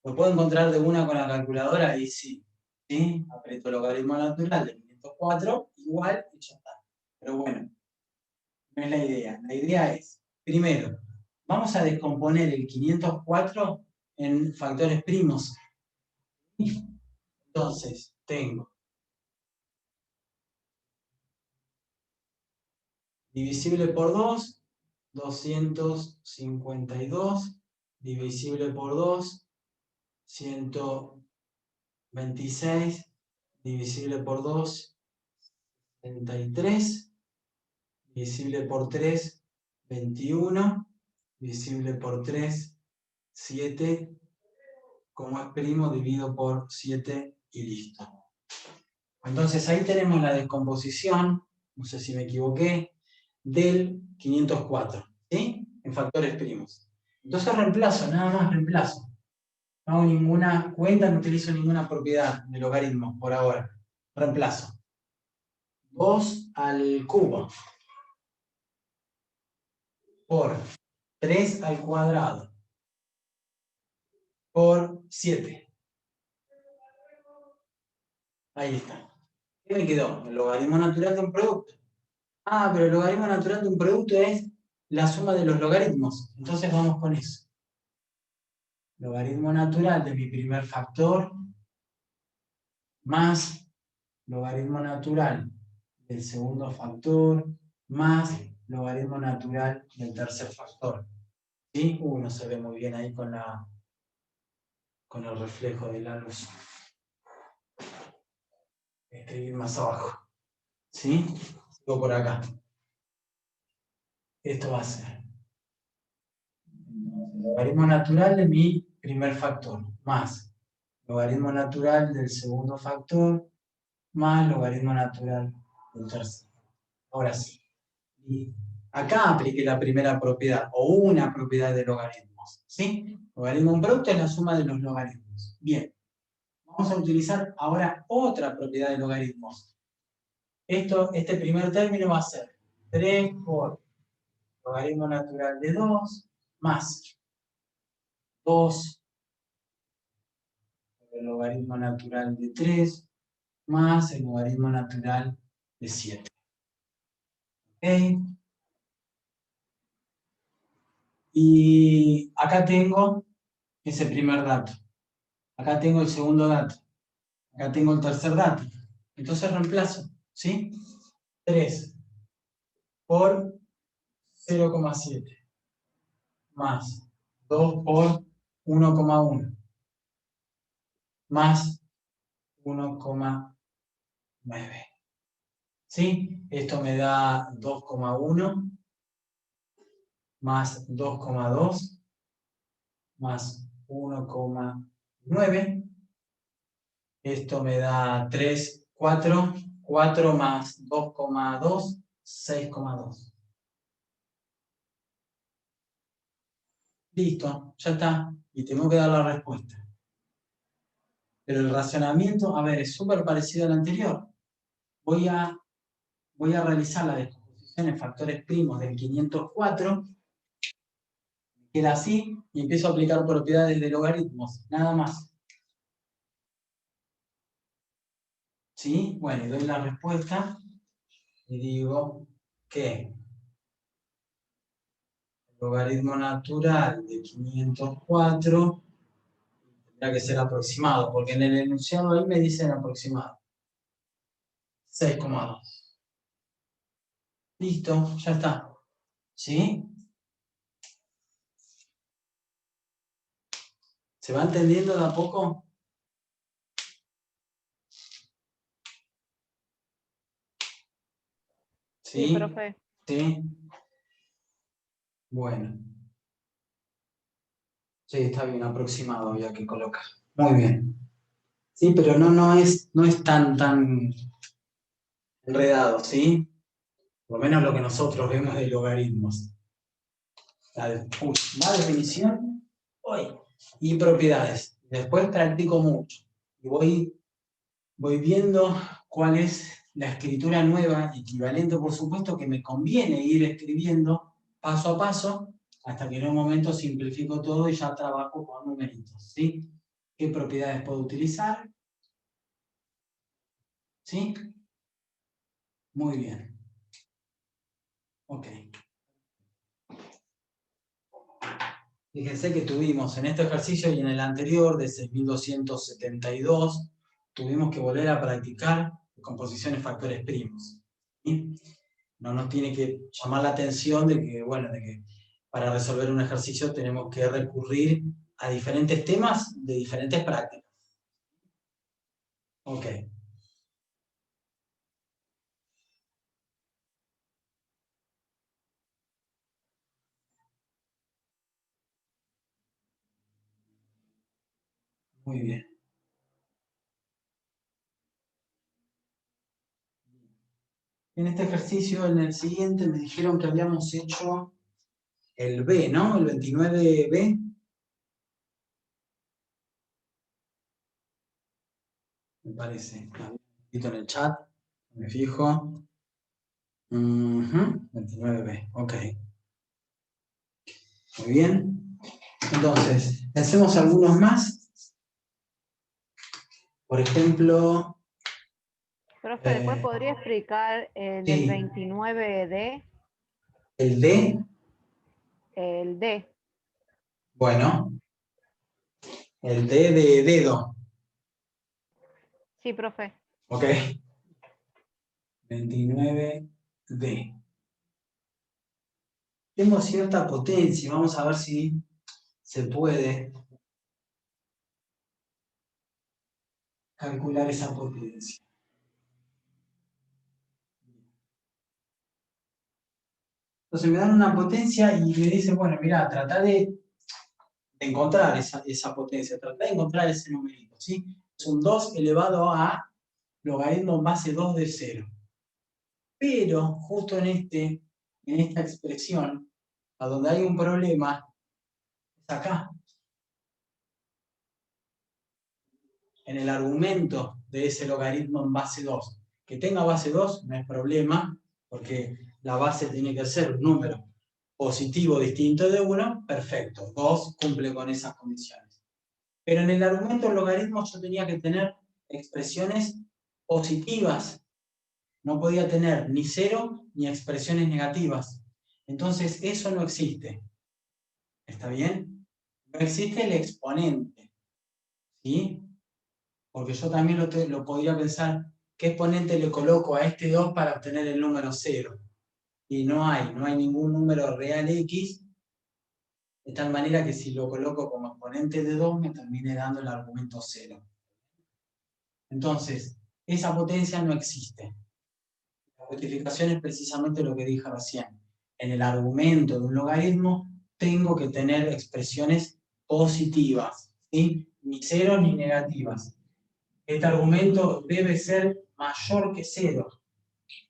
¿Lo puedo encontrar de una con la calculadora? Ahí sí. ¿Sí? Aprieto el logaritmo natural de 504, igual, y ya está. Pero bueno, no es la idea. La idea es, primero, vamos a descomponer el 504 en factores primos. Entonces, tengo divisible por 2, 252, divisible por 2, 126, divisible por 2, 33, divisible por 3, 21, divisible por 3, 7, como es primo, divido por 7 y listo. Entonces ahí tenemos la descomposición, no sé si me equivoqué, del 504, ¿sí? En factores primos. Entonces reemplazo, nada más reemplazo. No hago ninguna cuenta, no utilizo ninguna propiedad de logaritmo por ahora. Reemplazo. 2 al cubo por 3 al cuadrado por 7. Ahí está. ¿Qué me quedó? El logaritmo natural de un producto. Ah, pero el logaritmo natural de un producto es la suma de los logaritmos. Entonces vamos con eso. Logaritmo natural de mi primer factor más logaritmo natural del segundo factor más logaritmo natural del tercer factor. ¿Sí? No se ve muy bien ahí con el reflejo de la luz. Escribir más abajo. ¿Sí? Sigo por acá. Esto va a ser logaritmo natural de mi primer factor más logaritmo natural del segundo factor más logaritmo natural del tercero. Ahora sí. Y acá apliqué la primera propiedad, o una propiedad de logaritmos. ¿Sí? Logaritmo de un producto es la suma de los logaritmos. Bien. Vamos a utilizar ahora otra propiedad de logaritmos. Este primer término va a ser 3 por logaritmo natural de 2 más 2 por el logaritmo natural de 3 más el logaritmo natural de 7. ¿Ok? Y acá tengo ese primer dato. Acá tengo el segundo dato. Acá tengo el tercer dato. Entonces reemplazo. ¿Sí? 3 por 0,7 más 2 por 1,1 más 1,9. ¿Sí? Esto me da 2,1 más 2,2 más 1,9. Esto me da 3, 4 más 2,2, 6,2. Listo, ya está. Y tengo que dar la respuesta. Pero el razonamiento, a ver, es súper parecido al anterior. Voy a realizar la descomposición en factores primos del 504. Queda así y empiezo a aplicar propiedades de logaritmos. Nada más. ¿Sí? Bueno, y doy la respuesta y digo que el logaritmo natural de 504 tendrá que ser aproximado, porque en el enunciado ahí me dicen aproximado. 6,2. Listo, ya está. ¿Sí? ¿Se va entendiendo de a poco? Sí, ¿Sí? profe. ¿Sí? Bueno. Sí, está bien, aproximado había que colocar. Muy bien. Sí, pero no es tan enredado, ¿sí? Por lo menos lo que nosotros vemos de logaritmos. La definición y propiedades. Después practico mucho. Y voy viendo cuál es la escritura nueva, equivalente, por supuesto, que me conviene ir escribiendo paso a paso, hasta que en un momento simplifico todo y ya trabajo con numeritos, ¿sí? ¿Qué propiedades puedo utilizar? ¿Sí? Muy bien. Ok. Fíjense que tuvimos en este ejercicio y en el anterior, de 6272, tuvimos que volver a practicar composiciones factores primos. ¿Sí? No nos tiene que llamar la atención de que, bueno, de que para resolver un ejercicio tenemos que recurrir a diferentes temas de diferentes prácticas. Ok. Muy bien. En este ejercicio, en el siguiente, me dijeron que habíamos hecho el B, ¿no? El 29B. Me parece. En el chat, me fijo. 29B, ok. Muy bien. Entonces, hacemos algunos más. Por ejemplo... Profe, ¿después podría explicar el del sí. 29D? ¿El D? El D. Bueno. El D de dedo. Sí, profe. Ok. 29D. Tengo cierta potencia. Vamos a ver si se puede calcular esa potencia. Entonces me dan una potencia y me dicen, bueno, mira, trata de encontrar esa potencia, trata de encontrar ese numerito, ¿sí? Es un 2 elevado a logaritmo en base 2 de 0. Pero justo en esta expresión, a donde hay un problema, es acá. En el argumento de ese logaritmo en base 2. Que tenga base 2 no es problema, porque la base tiene que ser un número positivo distinto de 1, perfecto, 2 cumple con esas condiciones. Pero en el argumento del logaritmo yo tenía que tener expresiones positivas, no podía tener ni 0 ni expresiones negativas. Entonces eso no existe. ¿Está bien? No existe el exponente, ¿sí? Porque yo también lo podría pensar, ¿qué exponente le coloco a este 2 para obtener el número 0? Y no hay ningún número real X, de tal manera que si lo coloco como exponente de 2 me termine dando el argumento 0. Entonces, esa potencia no existe. La justificación es precisamente lo que dije recién. En el argumento de un logaritmo tengo que tener expresiones positivas, ¿sí? Ni ceros ni negativas. Este argumento debe ser mayor que 0,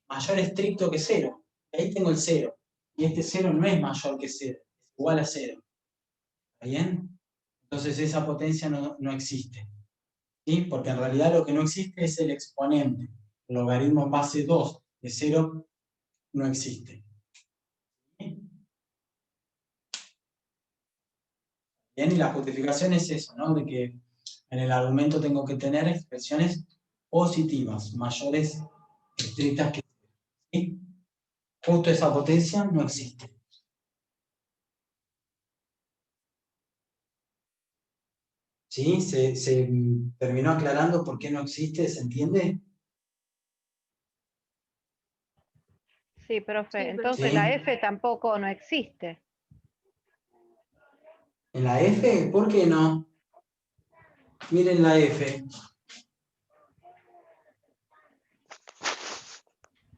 mayor estricto que 0. Ahí tengo el 0. Y este 0 no es mayor que 0, es igual a 0. ¿Está bien? Entonces esa potencia no existe. ¿Sí? Porque en realidad lo que no existe es el exponente. El logaritmo en base 2 de 0 no existe. ¿Sí? Bien, y la justificación es eso, ¿no? De que en el argumento tengo que tener expresiones positivas, mayores, estrictas que... ¿Sí? Justo esa potencia no existe. ¿Sí? ¿Se terminó aclarando por qué no existe? ¿Se entiende? Sí, profe. Entonces Sí. la F tampoco no existe. ¿En la F? ¿Por qué no? Miren la F.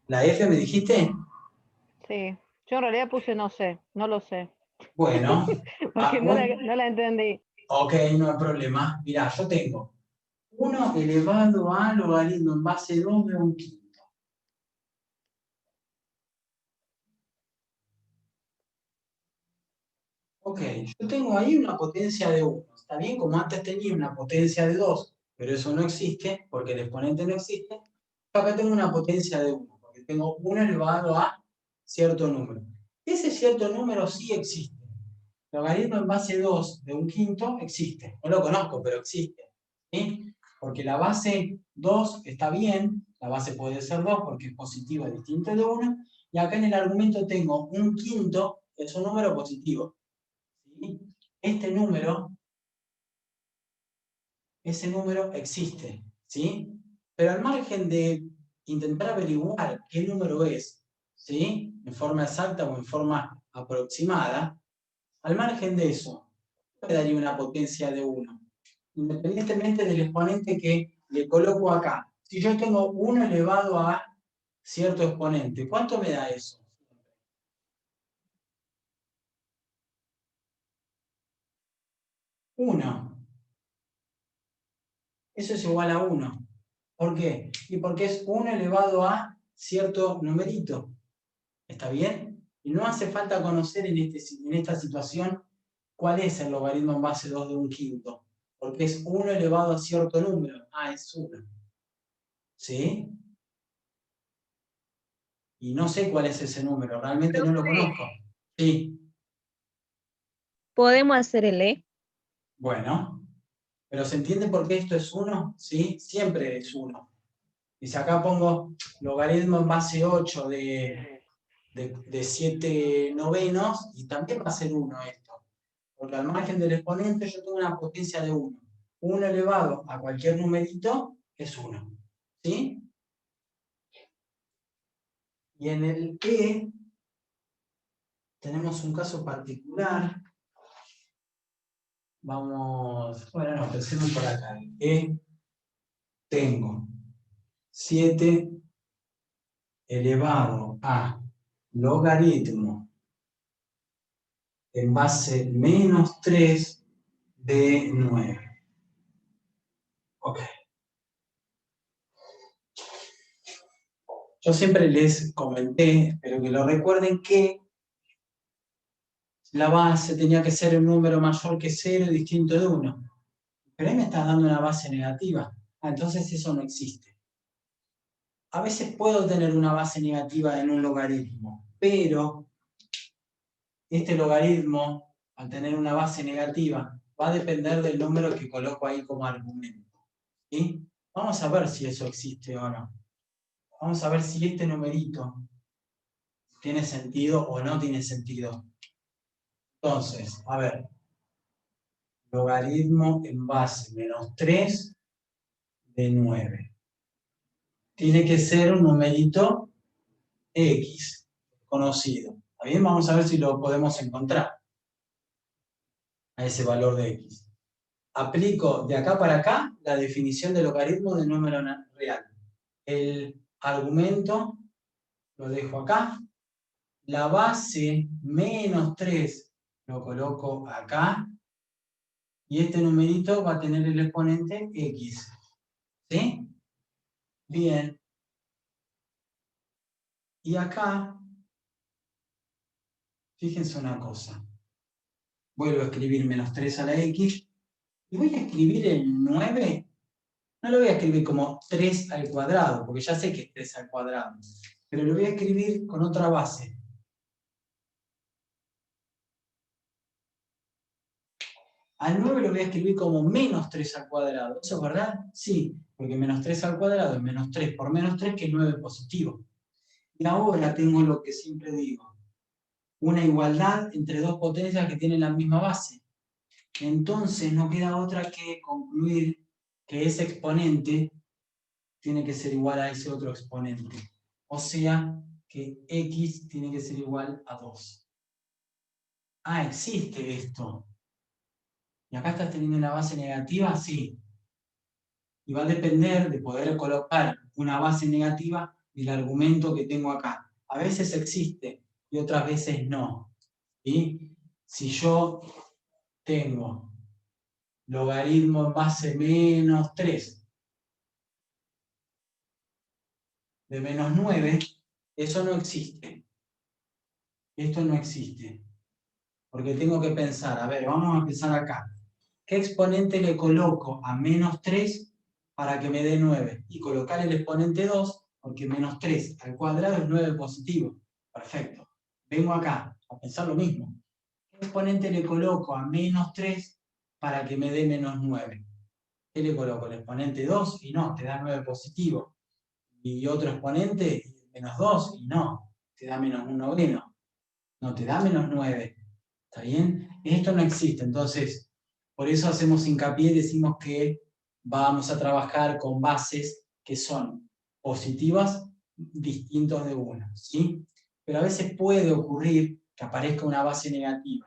¿La F me dijiste? Sí. Yo en realidad puse no sé, no lo sé. Bueno. Porque no Bueno. la entendí. Ok, no hay problema. Mirá, yo tengo 1 elevado a logaritmo en base 2 de un quinto. Ok, yo tengo ahí una potencia de 1. Está bien, como antes tenía una potencia de 2, pero eso no existe, porque el exponente no existe. Yo acá tengo una potencia de 1, porque tengo 1 elevado a cierto número. Ese cierto número sí existe. Logaritmo en base 2 de un quinto existe. No lo conozco, pero existe. ¿Sí? Porque la base 2 está bien, la base puede ser 2 porque es positiva distinto de 1, y acá en el argumento tengo un quinto, que es un número positivo. ¿Sí? Este número, ese número existe, ¿sí? Pero al margen de intentar averiguar qué número es, ¿sí? En forma exacta o en forma aproximada, al margen de eso, me daría una potencia de 1. Independientemente del exponente que le coloco acá. Si yo tengo 1 elevado a cierto exponente, ¿cuánto me da eso? 1. Eso es igual a 1. ¿Por qué? Y porque es 1 elevado a cierto numerito. ¿Está bien? Y no hace falta conocer en esta situación cuál es el logaritmo en base 2 de un quinto. Porque es 1 elevado a cierto número. Ah, es 1. ¿Sí? Y no sé cuál es ese número, realmente no lo conozco. Sí, ¿Podemos hacer el E? bueno. ¿Pero se entiende por qué esto es 1? ¿Sí? Siempre es 1. Y si acá pongo logaritmo en base 8 de 7 novenos, y también va a ser 1 esto. Porque al margen del exponente yo tengo una potencia de 1. 1 elevado a cualquier numerito es 1. ¿Sí? Y en el E tenemos un caso particular. Vamos, bueno, no, empecemos por acá. E, tengo 7 elevado a logaritmo en base menos 3 de 9. Ok. Yo siempre les comenté, espero que lo recuerden, que la base tenía que ser un número mayor que 0 y distinto de 1. Pero ahí me estás dando una base negativa. Entonces eso no existe. A veces puedo tener una base negativa en un logaritmo, pero este logaritmo, al tener una base negativa, va a depender del número que coloco ahí como argumento. ¿Sí? Vamos a ver si eso existe o no. Vamos a ver si este numerito tiene sentido o no tiene sentido. Entonces, a ver, logaritmo en base menos 3 de 9. Tiene que ser un numerito X, conocido. ¿Está bien? Vamos a ver si lo podemos encontrar a ese valor de X. Aplico de acá para acá la definición de logaritmo de número real. El argumento lo dejo acá. La base menos 3 lo coloco acá. Y este numerito va a tener el exponente X. ¿Sí? Bien. Y acá, fíjense una cosa. vuelvo a escribir menos 3 a la x, y voy a escribir el 9, no lo voy a escribir como 3 al cuadrado, porque ya sé que es 3 al cuadrado, pero lo voy a escribir con otra base. Al 9 lo voy a escribir como menos 3 al cuadrado. ¿Eso es verdad? Sí, porque menos 3 al cuadrado es menos 3 por menos 3, que es 9 positivo. Y ahora tengo lo que siempre digo, una igualdad entre dos potencias que tienen la misma base. Entonces no queda otra que concluir que ese exponente tiene que ser igual a ese otro exponente. O sea, que x tiene que ser igual a 2. Ah, existe esto. ¿Y acá estás teniendo una base negativa? Sí. Y va a depender de poder colocar una base negativa del argumento que tengo acá. A veces existe y otras veces no. ¿Sí? Si yo tengo logaritmo en base menos 3 de menos 9, eso no existe. Esto no existe. Porque tengo que pensar, a ver, vamos a pensar acá. ¿Qué exponente le coloco a menos 3 para que me dé 9? Y colocar el exponente 2, porque menos 3 al cuadrado es 9 positivo. Perfecto. Vengo acá a pensar lo mismo. ¿Qué exponente le coloco a menos 3 para que me dé menos 9? ¿Qué le coloco? ¿El exponente 2? Y no, te da 9 positivo. Y otro exponente, menos 2, y no, te da menos 1 noveno. No, te da menos 9. ¿Está bien? Esto no existe, entonces, por eso hacemos hincapié y decimos que vamos a trabajar con bases que son positivas distintos de una, ¿sí? Pero a veces puede ocurrir que aparezca una base negativa,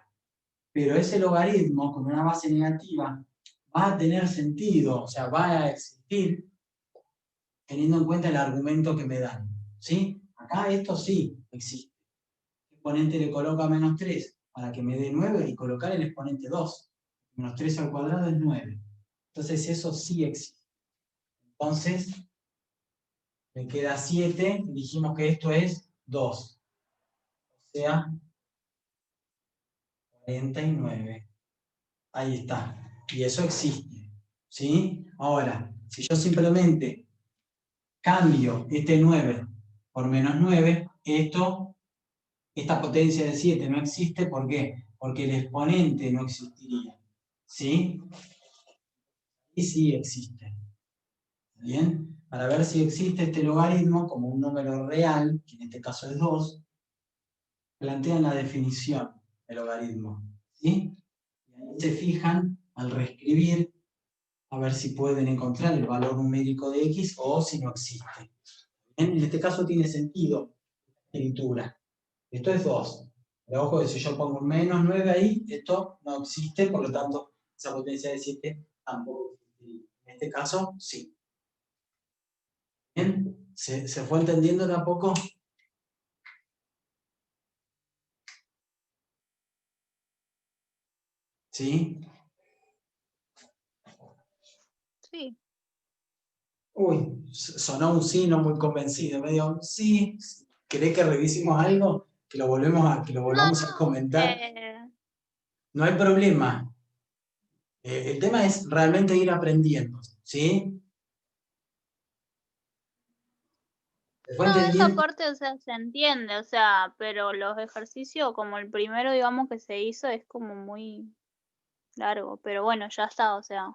pero ese logaritmo con una base negativa va a tener sentido, o sea, va a existir teniendo en cuenta el argumento que me dan, ¿sí? Acá esto sí existe. El exponente le coloca menos 3 para que me dé 9 y colocar el exponente 2. Menos 3 al cuadrado es 9. Entonces eso sí existe. Entonces me queda 7 y dijimos que esto es 2. O sea, 49. Ahí está. Y eso existe. ¿Sí? Ahora, si yo simplemente cambio este 9 por menos 9, esta potencia de 7 no existe. ¿Por qué? Porque el exponente no existiría. ¿Sí? Y sí existe. ¿Bien? Para ver si existe este logaritmo como un número real, que en este caso es 2, plantean la definición del logaritmo. ¿Sí? Y ahí se fijan al reescribir a ver si pueden encontrar el valor numérico de x o si no existe. ¿Bien? En este caso tiene sentido la escritura. Esto es 2. Pero ojo que si yo pongo un menos 9 ahí, esto no existe, por lo tanto, esa potencia de 7 tampoco existiría. En este caso, sí. ¿Bien? ¿Se fue entendiendo de a poco? ¿Sí? Sí. Uy, sonó un sí no muy convencido. Medio, sí. ¿Querés que revisemos algo? Que lo No, volvamos a no. comentar. No hay problema. El tema es realmente ir aprendiendo. ¿Sí? ¿Se fue No, esa entendiendo? parte, o sea, se entiende, o sea, pero los ejercicios, como el primero, digamos, que se hizo, es como muy largo, pero bueno, ya está, o sea,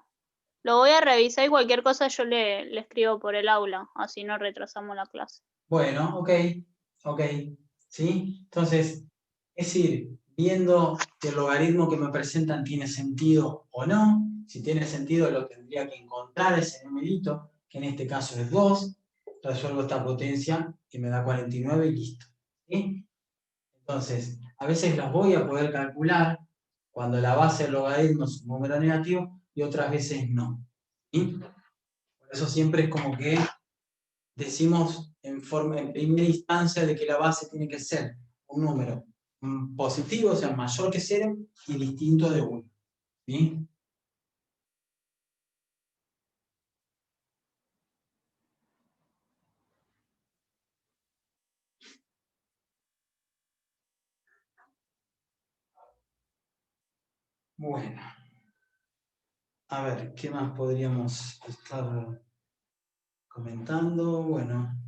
lo voy a revisar y cualquier cosa yo le escribo por el aula, así no retrasamos la clase. Bueno, ok. Ok. ¿Sí? Entonces, es ir viendo si el logaritmo que me presentan tiene sentido o no. Si tiene sentido, lo tendría que encontrar ese numerito, que en este caso es 2. Resuelvo esta potencia y me da 49 y listo. ¿Sí? Entonces, a veces las voy a poder calcular cuando la base del logaritmo es un número negativo y otras veces no. ¿Sí? Por eso siempre es como que decimos en primera instancia de que la base tiene que ser un número positivo, o sea, mayor que 0 y distinto de 1. ¿Sí? Bueno. A ver, ¿qué más podríamos estar comentando? Bueno,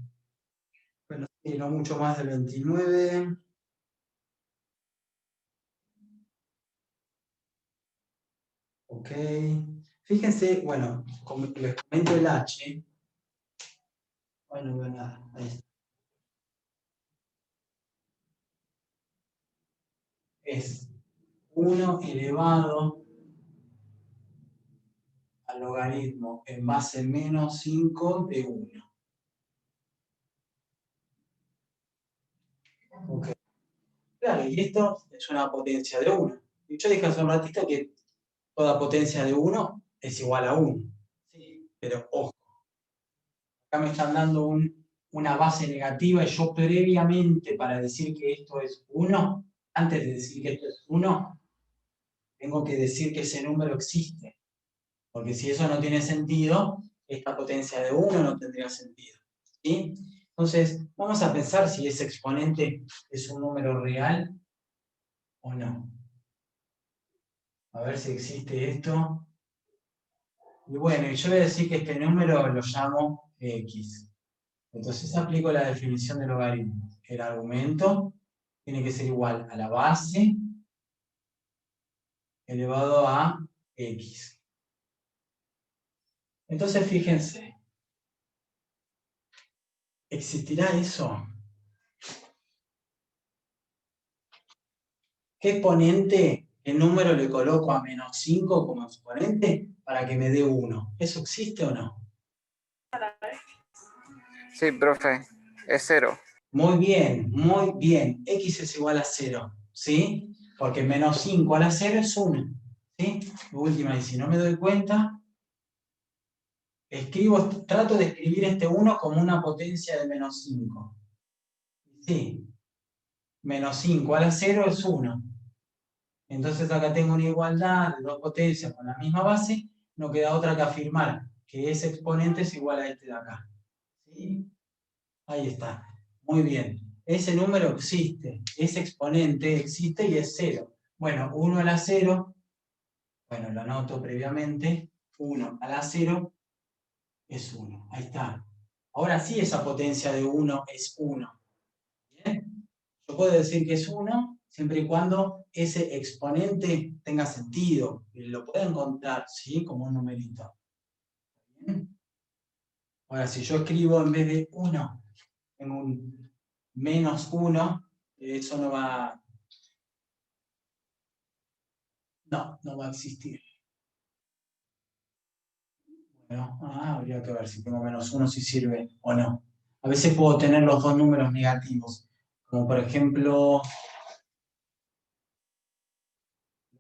sí, no mucho más del 29. Ok. Fíjense, bueno, como les comento el H. Ay, no veo nada. Ahí está. Es 1 elevado al logaritmo en base menos 5 de 1. Ok. Claro, y esto es una potencia de 1. Y yo dije hace un ratito que toda potencia de 1 es igual a 1. Sí, pero ojo. Acá me están dando una base negativa y yo previamente para decir que esto es 1, antes de decir que esto es 1, tengo que decir que ese número existe. Porque si eso no tiene sentido, esta potencia de 1 no tendría sentido. ¿Sí? Entonces, vamos a pensar si ese exponente es un número real o no. A ver si existe esto. Y bueno, yo voy a decir que este número lo llamo X. Entonces aplico la definición de logaritmo. El argumento tiene que ser igual a la base elevado a X. Entonces fíjense, ¿existirá eso? ¿Qué exponente, qué número le coloco a menos 5 como exponente para que me dé 1? ¿Eso existe o no? Sí, profe, es 0. Muy bien, muy bien. X es igual a 0, ¿sí? Porque menos 5 a la 0 es 1, ¿sí? Última, y si no me doy cuenta, trato de escribir este 1 como una potencia de menos 5. Sí, menos 5 a la 0 es 1. Entonces acá tengo una igualdad de dos potencias con la misma base, no queda otra que afirmar que ese exponente es igual a este de acá. ¿Sí? Ahí está. Muy bien. Ese número existe, ese exponente existe y es 0. Bueno, 1 a la 0, bueno, lo anoto previamente, 1 a la 0 es 1. Ahí está. Ahora sí esa potencia de 1 es 1. ¿Bien? Yo puedo decir que es 1 siempre y cuando ese exponente tenga sentido y lo pueda encontrar, ¿sí? Como un numerito. ¿Bien? Ahora, si yo escribo en vez de 1 en un menos 1, eso no va... No va a existir. Bueno, habría que ver si tengo menos 1 si sirve o no. A veces puedo tener los dos números negativos, como por ejemplo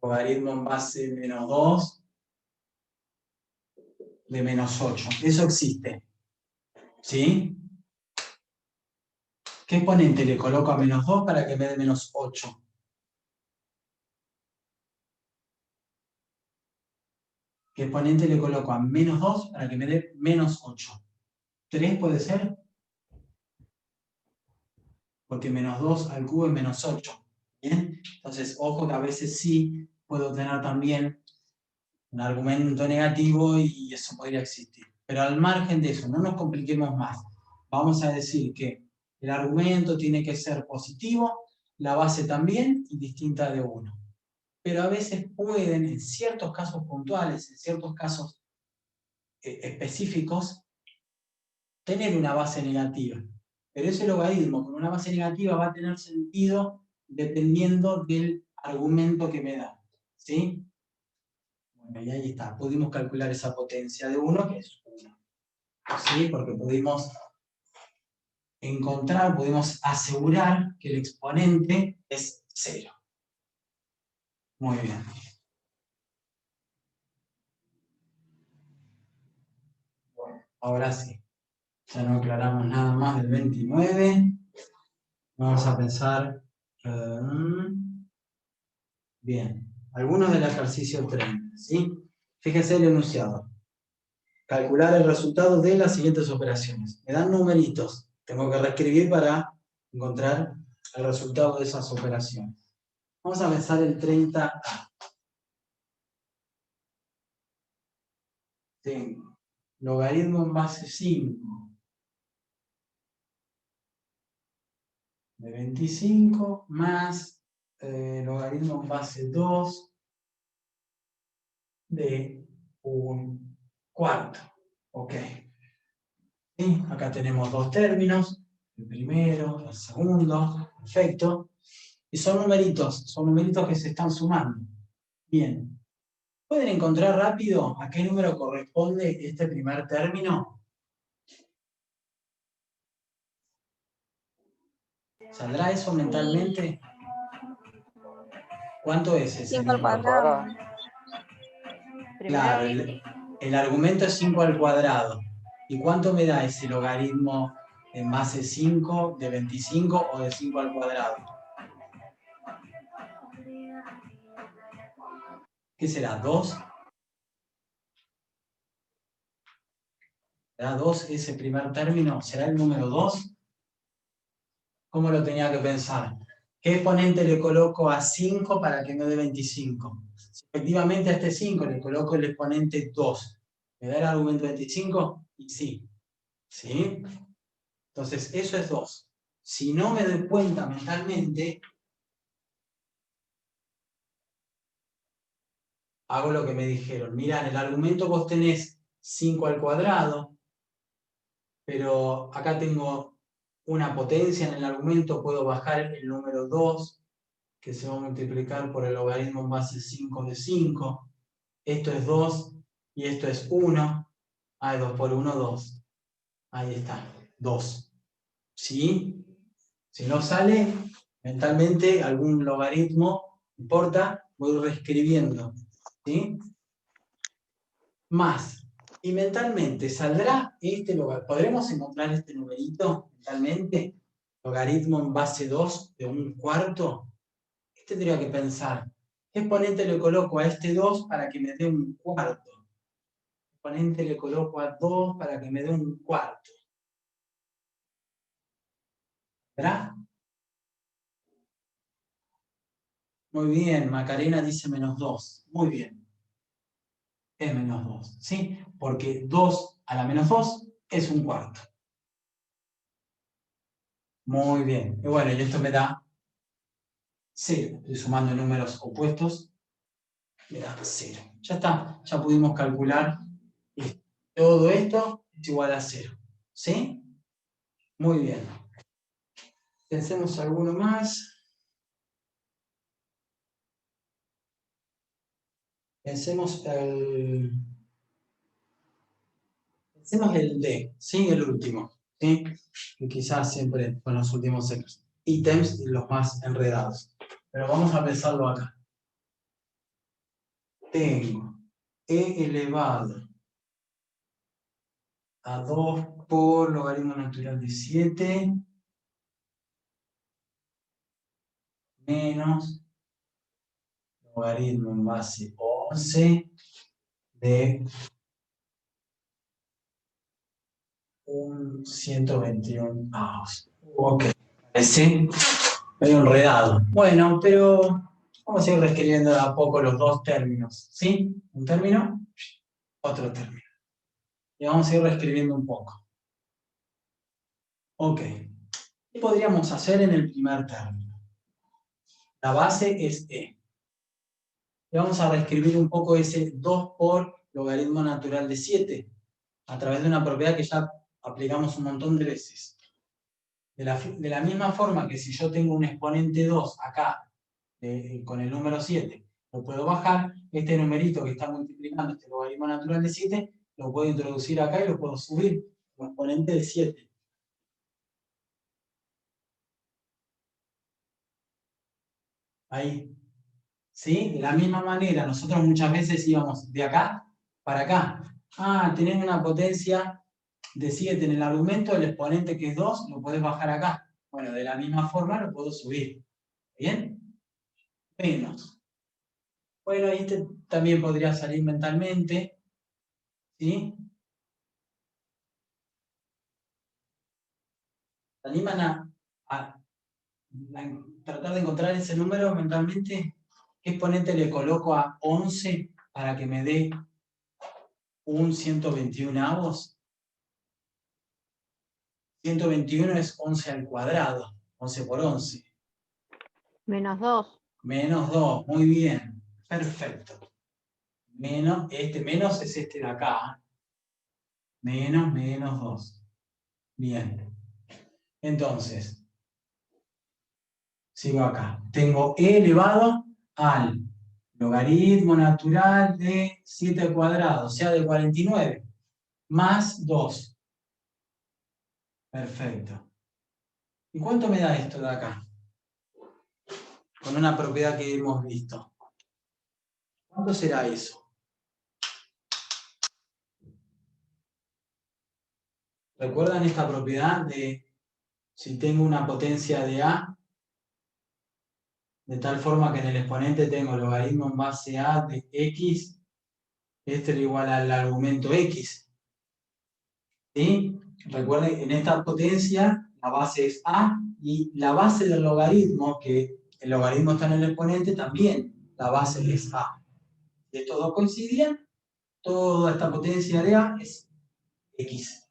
logaritmo en base menos 2 de menos 8. Eso existe. ¿Sí? ¿Qué exponente le coloco a menos 2 para que me dé menos 8? ¿Qué exponente le coloco a menos 2 para que me dé menos 8? ¿3 puede ser? Porque menos 2 al cubo es menos 8. ¿Bien? Entonces, ojo que a veces sí puedo tener también un argumento negativo y eso podría existir. Pero al margen de eso, no nos compliquemos más. Vamos a decir que el argumento tiene que ser positivo, la base también y distinta de 1. Pero a veces pueden, en ciertos casos puntuales, en ciertos casos específicos, tener una base negativa. Pero ese logaritmo con una base negativa va a tener sentido dependiendo del argumento que me da. ¿Sí? Bueno, y ahí está. Pudimos calcular esa potencia de 1, que es 1. ¿Sí? Porque pudimos encontrar, pudimos asegurar que el exponente es 0. Muy bien. Bueno, ahora sí. Ya no aclaramos nada más del 29. Vamos a pensar... bien. Algunos del ejercicio 30. ¿Sí? Fíjense el enunciado. Calcular el resultado de las siguientes operaciones. Me dan numeritos. Tengo que reescribir para encontrar el resultado de esas operaciones. Vamos a pensar el 30A. tengo logaritmo en base 5 de 25 más logaritmo en base 2 de un cuarto. Ok. ¿Sí? Acá tenemos dos términos, el primero, el segundo, perfecto. Y son numeritos que se están sumando. Bien. ¿Pueden encontrar rápido a qué número corresponde este primer término? ¿Saldrá eso mentalmente? ¿Cuánto es ese 5 al número? cuadrado. Claro, Primero, el argumento es 5 al cuadrado. ¿Y cuánto me da ese logaritmo en base 5 de 25 o de 5 al cuadrado? ¿Qué será? ¿2? ¿Será 2 ese primer término? ¿Será el número 2? ¿Cómo lo tenía que pensar? ¿Qué exponente le coloco a 5 para que me dé 25? Si efectivamente a este 5 le coloco el exponente 2, ¿me da el argumento 25? Y sí. ¿Sí? Entonces, eso es 2. Si no me doy cuenta mentalmente, hago lo que me dijeron. Mirá, en el argumento vos tenés 5 al cuadrado, pero acá tengo una potencia en el argumento, puedo bajar el número 2, que se va a multiplicar por el logaritmo en base 5 de 5. Esto es 2 y esto es 1. Ah, 2 por 1, 2. Ahí está, 2. ¿Sí? Si no sale, mentalmente algún logaritmo, no importa, voy reescribiendo. ¿Sí? Más. Y mentalmente, ¿saldrá este logaritmo? ¿Podremos encontrar este numerito mentalmente? Logaritmo en base 2 de un cuarto. ¿Qué tendría que pensar? ¿Qué exponente le coloco a este 2 para que me dé un cuarto? ¿Qué exponente le coloco a 2 para que me dé un cuarto? ¿Verdad? Muy bien, Macarena dice menos 2. Muy bien. Es menos 2, ¿sí? Porque 2 a la menos 2 es un cuarto. Muy bien. Y bueno, y esto me da 0. Estoy sumando números opuestos. Me da 0. Ya está. Ya pudimos calcular. Y todo esto es igual a 0. ¿Sí? Muy bien. Pensemos alguno más. Pensemos el D, ¿sí? El último, ¿sí? Que quizás siempre son los últimos ítems y los más enredados. Pero vamos a pensarlo acá. Tengo E elevado a 2 por logaritmo natural de 7 menos logaritmo en base 11 de un 121 avos. Ok, parece medio enredado. Bueno, pero vamos a ir reescribiendo de a poco los dos términos. ¿Sí? Un término, otro término. Y vamos a ir reescribiendo un poco. Ok. ¿Qué podríamos hacer en el primer término? La base es E. Y vamos a reescribir un poco ese 2 por logaritmo natural de 7 a través de una propiedad que ya aplicamos un montón de veces. De la misma forma que si yo tengo un exponente 2 acá con el número 7, lo puedo bajar, este numerito que está multiplicando este logaritmo natural de 7, lo puedo introducir acá y lo puedo subir como exponente de 7. Ahí. ¿Sí? De la misma manera, nosotros muchas veces íbamos de acá para acá. Ah, tenés una potencia de 7 en el argumento, el exponente que es 2, lo podés bajar acá. Bueno, de la misma forma lo puedo subir. ¿Bien? Menos. Bueno, este también podría salir mentalmente. ¿Sí? ¿Se animan a tratar de encontrar ese número mentalmente? ¿Qué exponente le coloco a 11 para que me dé un 121avos. 121 es 11 al cuadrado, 11 por 11. Menos 2. Menos 2, muy bien, perfecto. Menos es este de acá. Menos 2. Bien. Entonces, sigo acá. Tengo e elevado al logaritmo natural de 7 al cuadrado, o sea, de 49, más 2. Perfecto. ¿Y cuánto me da esto de acá? Con una propiedad que hemos visto. ¿Cuánto será eso? ¿Recuerdan esta propiedad de si tengo una potencia de A, de tal forma que en el exponente tengo logaritmo en base A de X, esto era igual al argumento X? ¿Sí? Recuerden, en esta potencia la base es A y la base del logaritmo, que el logaritmo está en el exponente, también la base es A. Si estos dos coincidían, toda esta potencia de A es X.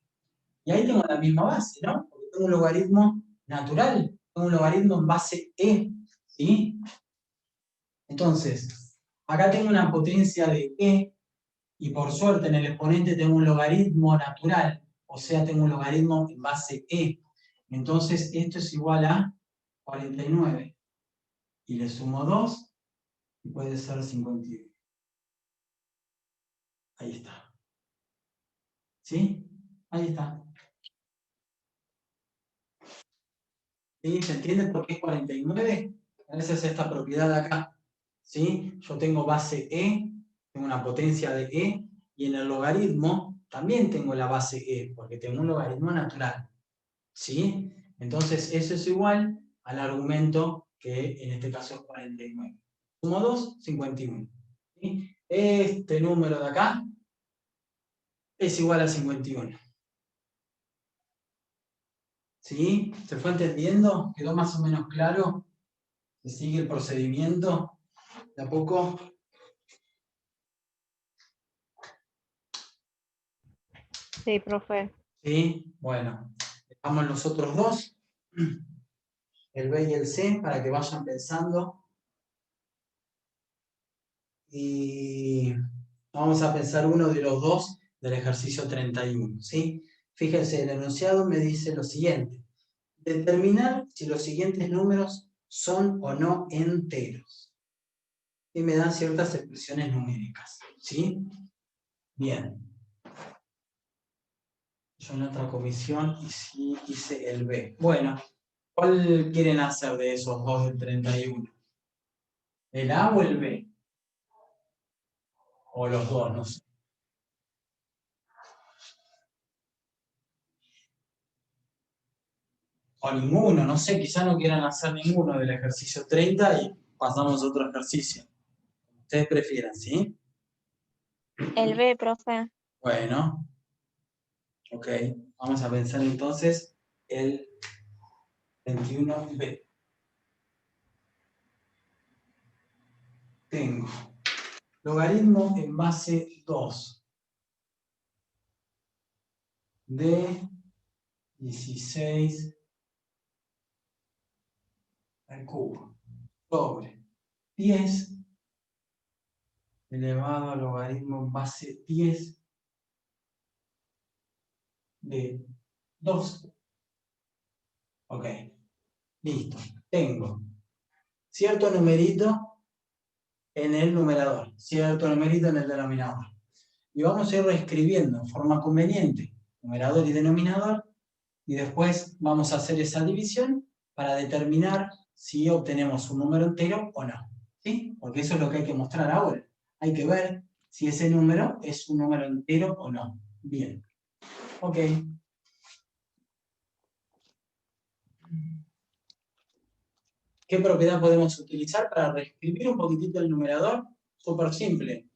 Y ahí tengo la misma base, ¿no? Porque tengo un logaritmo natural, tengo un logaritmo en base E, ¿sí? Entonces, acá tengo una potencia de E, y por suerte en el exponente tengo un logaritmo natural, o sea, tengo un logaritmo en base E. Entonces, esto es igual a 49. Y le sumo 2, y puede ser 51. Ahí está. ¿Sí? Ahí está. ¿Sí? ¿Se entiende por qué es 49? Gracias a esta propiedad de acá. ¿Sí? Yo tengo base E, tengo una potencia de E, y en el logaritmo también tengo la base E, porque tengo un logaritmo natural. ¿Sí? Entonces, eso es igual al argumento que en este caso es 49. Sumo 2, 51. ¿Sí? Este número de acá es igual a 51. ¿Sí? ¿Se fue entendiendo? ¿Quedó más o menos claro? ¿Se sigue el procedimiento? ¿De a poco? Sí, profe. ¿Sí? Bueno, dejamos los otros dos, el B y el C, para que vayan pensando. Y vamos a pensar uno de los dos del ejercicio 31, ¿sí? Fíjense, el enunciado me dice lo siguiente. Determinar si los siguientes números son o no enteros. Y me dan ciertas expresiones numéricas, ¿sí? Bien. Yo en otra comisión hice el B. Bueno, ¿cuál quieren hacer de esos dos del 31? ¿El A o el B? O los dos, no sé. O ninguno, no sé, quizá no quieran hacer ninguno del ejercicio 30 y pasamos a otro ejercicio. Ustedes prefieran, ¿sí? El B, profe. Bueno, ok. Vamos a pensar entonces el 21B. Tengo logaritmo en base 2 de 16 al cubo sobre 10 elevado al logaritmo en base 10 de 2. Ok, listo. Tengo cierto numerito en el numerador, cierto numerito en el denominador. Y vamos a ir reescribiendo en forma conveniente numerador y denominador, y después vamos a hacer esa división para determinar si obtenemos un número entero o no. ¿Sí? Porque eso es lo que hay que mostrar ahora. Hay que ver si ese número es un número entero o no. Bien. Ok. ¿Qué propiedad podemos utilizar para reescribir un poquitito el numerador? Súper simple.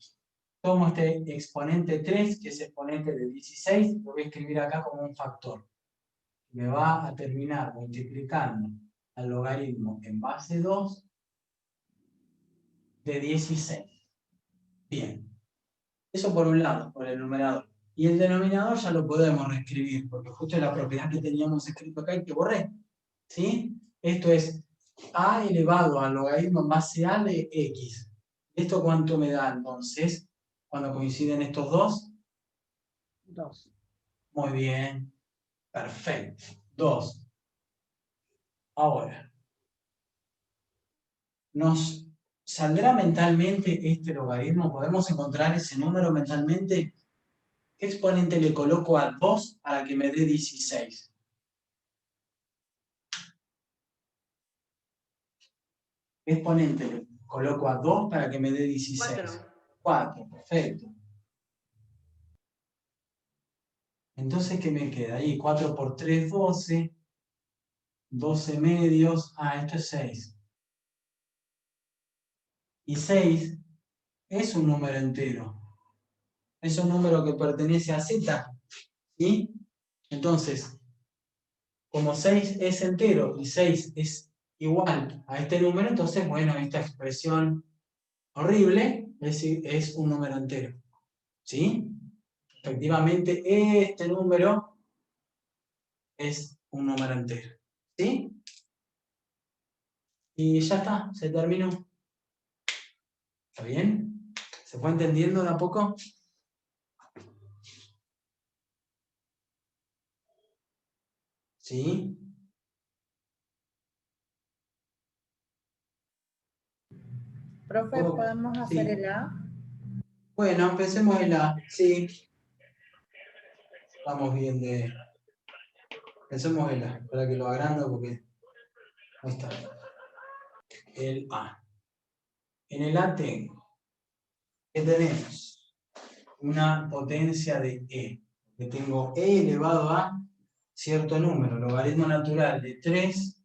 Tomo este exponente 3, que es exponente de 16, lo voy a escribir acá como un factor. Me va a terminar multiplicando al logaritmo en base 2 de 16. Bien. Eso por un lado, por el numerador. Y el denominador ya lo podemos reescribir, porque justo es la propiedad que teníamos escrito acá y que borré. ¿Sí? Esto es a elevado al logaritmo en base a de x. ¿Esto cuánto me da entonces? Cuando coinciden estos dos. 2. Muy bien. Perfecto. 2. Ahora. ¿Nos saldrá mentalmente este logaritmo? ¿Podemos encontrar ese número mentalmente? ¿Qué exponente le coloco a 2 para que me dé 16? ¿Qué exponente le coloco a 2 para que me dé 16? 4, perfecto. Entonces, ¿qué me queda ahí? 4 por 3, 12. 12 medios. Ah, esto es 6. Y 6 es un número entero. Es un número que pertenece a Z. ¿Sí? Entonces, como 6 es entero y 6 es igual a este número, entonces, bueno, esta expresión horrible es un número entero. ¿Sí? Efectivamente, este número es un número entero. ¿Sí? Y ya está, se terminó. ¿Está bien? ¿Se fue entendiendo de a poco? ¿Sí? Profe, ¿podemos hacer Sí. el A? Bueno, empecemos en la... Sí. Vamos bien de... Pensemos en la... Para que lo agrando porque... Ahí está. El A. En el A tengo... ¿Qué tenemos? Una potencia de E. Que tengo E elevado a cierto número. Logaritmo natural de 3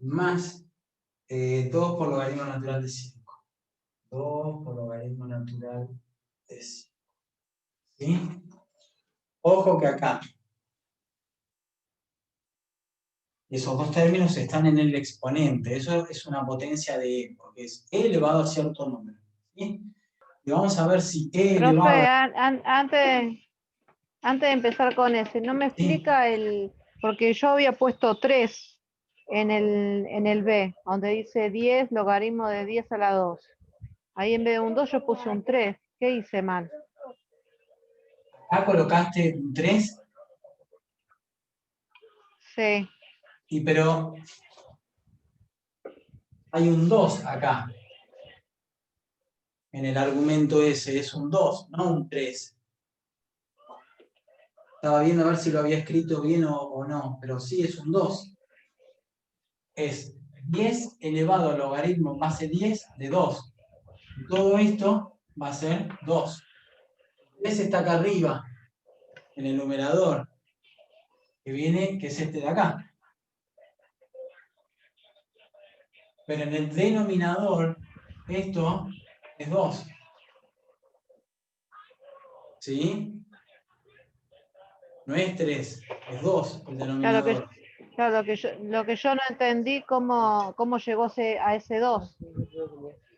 más 2 por logaritmo natural de 5. 2 por logaritmo natural de 5. ¿Sí? Ojo que acá esos dos términos están en el exponente. Eso es una potencia de E, porque es E elevado a cierto número. ¿Sí? Y vamos a ver si E elevado Profe, a... antes de empezar con ese, ¿no me Sí. explica el...? Porque yo había puesto 3 en el B, donde dice 10 logaritmo de 10 a la 2. Ahí en vez de un 2 yo puse un 3. ¿Qué hice mal? Acá colocaste un 3, Sí. pero hay un 2 acá. En el argumento ese es un 2, no un 3. Estaba viendo a ver si lo había escrito bien o no, pero sí es un 2. Es 10 elevado al logaritmo en base 10 de 2. Y todo esto va a ser 2. 3 está acá arriba, en el numerador, que es este de acá. Pero en el denominador, esto es 2. ¿Sí? No es 3, es 2 el denominador. Claro, lo que yo no entendí cómo llegó a ese 2.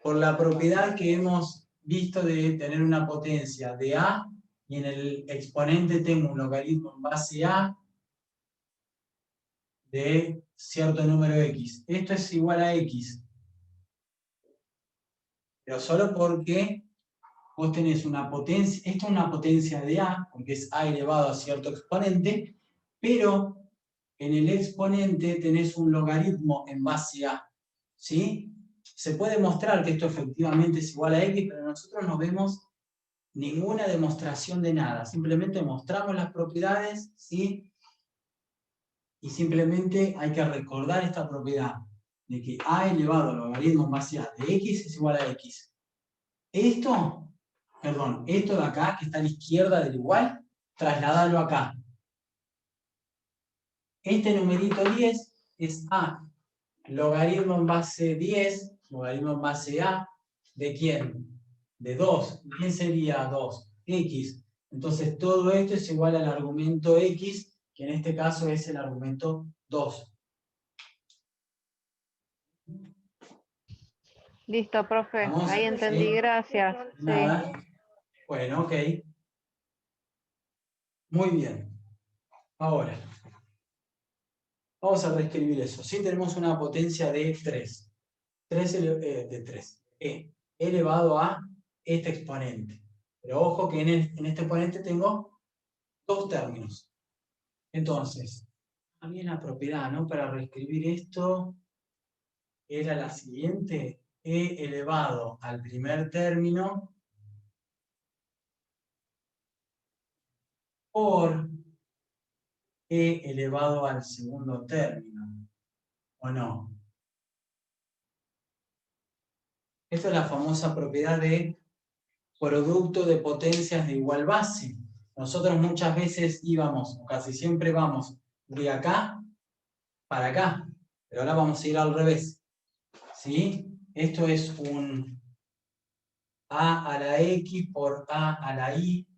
Por la propiedad que hemos visto de tener una potencia de A, y en el exponente tengo un logaritmo en base A de cierto número X. Esto es igual a X. Pero solo porque vos tenés una potencia, esto es una potencia de A, porque es A elevado a cierto exponente, pero en el exponente tenés un logaritmo en base A. ¿Sí? Se puede mostrar que esto efectivamente es igual a X, pero nosotros no vemos ninguna demostración de nada. Simplemente mostramos las propiedades, ¿sí? Y simplemente hay que recordar esta propiedad de que A elevado al logaritmo en base A de X es igual a X. Esto de acá, que está a la izquierda del igual, trasladalo acá. Este numerito 10 es A. Logaritmo en base 10, logaritmo en base A, ¿de quién? De 2. ¿Quién sería 2? X. Entonces todo esto es igual al argumento X, que en este caso es el argumento 2. Listo, profe. ¿Vamos? Ahí entendí, ¿Sí? gracias. Sí. Nada. Bueno, ok. Muy bien. Ahora, vamos a reescribir eso. Sí, tenemos una potencia de 3. 3 de 3. Elevado a este exponente. Pero ojo que en este exponente tengo dos términos. Entonces, a mí la propiedad, ¿no? Para reescribir esto era la siguiente. E elevado al primer término por E elevado al segundo término. ¿O no? Esta es la famosa propiedad de producto de potencias de igual base. Nosotros muchas veces íbamos, o casi siempre vamos, de acá para acá. Pero ahora vamos a ir al revés. ¿Sí? Esto es un A a la X por A a la Y.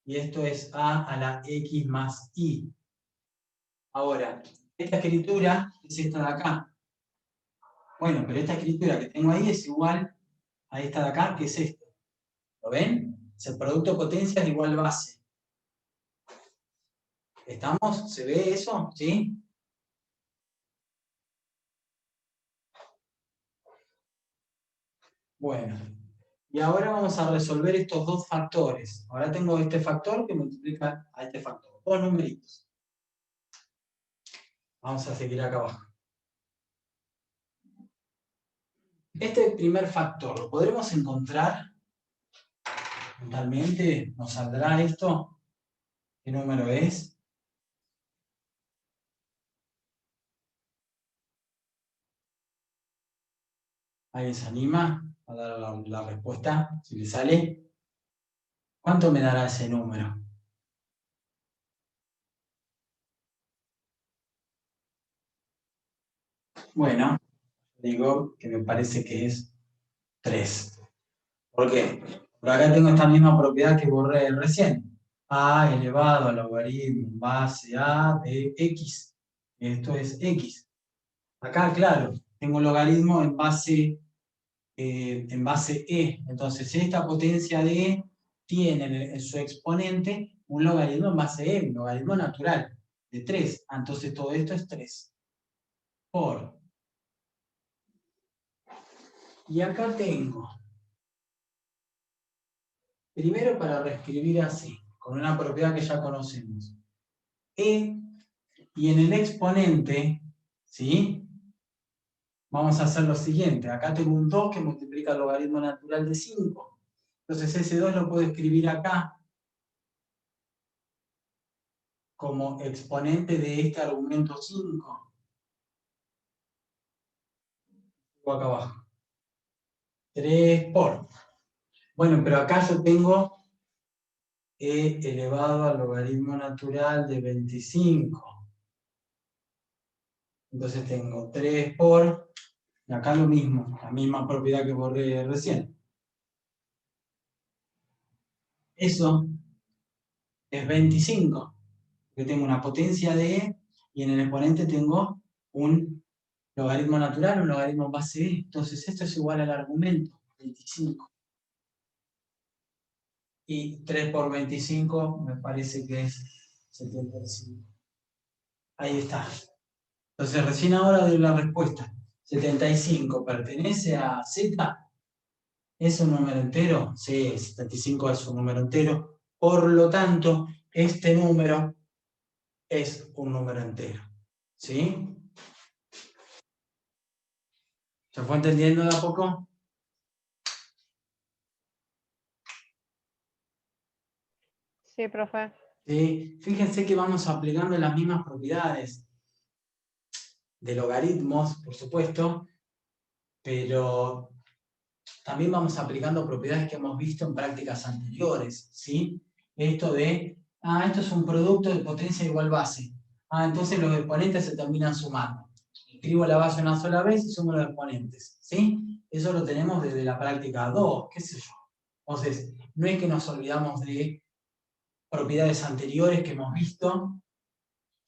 Y esto es A a la X más Y. Ahora, esta escritura es esta de acá. Bueno, pero esta escritura que tengo ahí es igual a esta de acá, que es esta. ¿Lo ven? Es el producto de potencias de igual base. ¿Estamos? ¿Se ve eso? ¿Sí? Bueno, y ahora vamos a resolver estos dos factores. Ahora tengo este factor que multiplica a este factor. Dos numeritos. Vamos a seguir acá abajo. Este primer factor, ¿lo podremos encontrar mentalmente? ¿Nos saldrá esto? ¿Qué número es? ¿Alguien se anima a dar la respuesta? Si le sale. ¿Cuánto me dará ese número? Bueno, digo que me parece que es 3. ¿Por qué? Porque acá tengo esta misma propiedad que borré recién. A elevado al logaritmo base A de X. Esto es X. Acá, claro, tengo un logaritmo en base E. Entonces, esta potencia de E tiene en su exponente un logaritmo en base E, un logaritmo natural de 3. Entonces, todo esto es 3. Por. Y acá tengo, primero para reescribir así, con una propiedad que ya conocemos. E, y en el exponente, ¿sí? Vamos a hacer lo siguiente. Acá tengo un 2 que multiplica el logaritmo natural de 5. Entonces ese 2 lo puedo escribir acá como exponente de este argumento 5. O acá abajo. 3 por. Bueno, pero acá yo tengo E elevado al logaritmo natural de 25. Entonces tengo 3 por, y acá lo mismo, la misma propiedad que borré recién. Eso es 25, porque tengo una potencia de E, y en el exponente tengo un logaritmo natural, un logaritmo base E. Entonces esto es igual al argumento, 25. Y 3 por 25 me parece que es 75. Ahí está. Entonces recién ahora doy la respuesta. 75 pertenece a Z. ¿Es un número entero? Sí, 75 es un número entero. Por lo tanto, este número es un número entero. ¿Sí? ¿Se fue entendiendo de a poco? Sí, profe. ¿Sí? Fíjense que vamos aplicando las mismas propiedades de logaritmos, por supuesto, pero también vamos aplicando propiedades que hemos visto en prácticas anteriores, ¿sí? Esto de, esto es un producto de potencia igual base. Entonces los exponentes se terminan sumando. Escribo la base una sola vez y sumo los exponentes, ¿sí? Eso lo tenemos desde la práctica 2, qué sé yo. Entonces, no es que nos olvidamos de propiedades anteriores que hemos visto,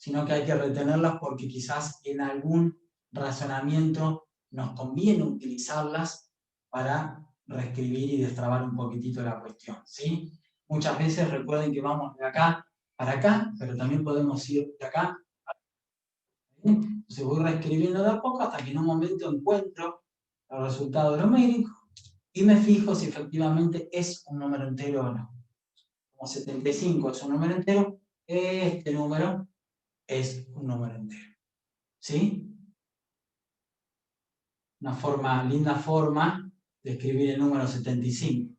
sino que hay que retenerlas porque quizás en algún razonamiento nos conviene utilizarlas para reescribir y destrabar un poquitito la cuestión, ¿sí? Muchas veces recuerden que vamos de acá para acá, pero también podemos ir de acá. Entonces voy reescribiendo de a poco hasta que en un momento encuentro el resultado numérico y me fijo si efectivamente es un número entero o no. Como 75 es un número entero, este número es un número entero. ¿Sí? Una linda forma de escribir el número 75,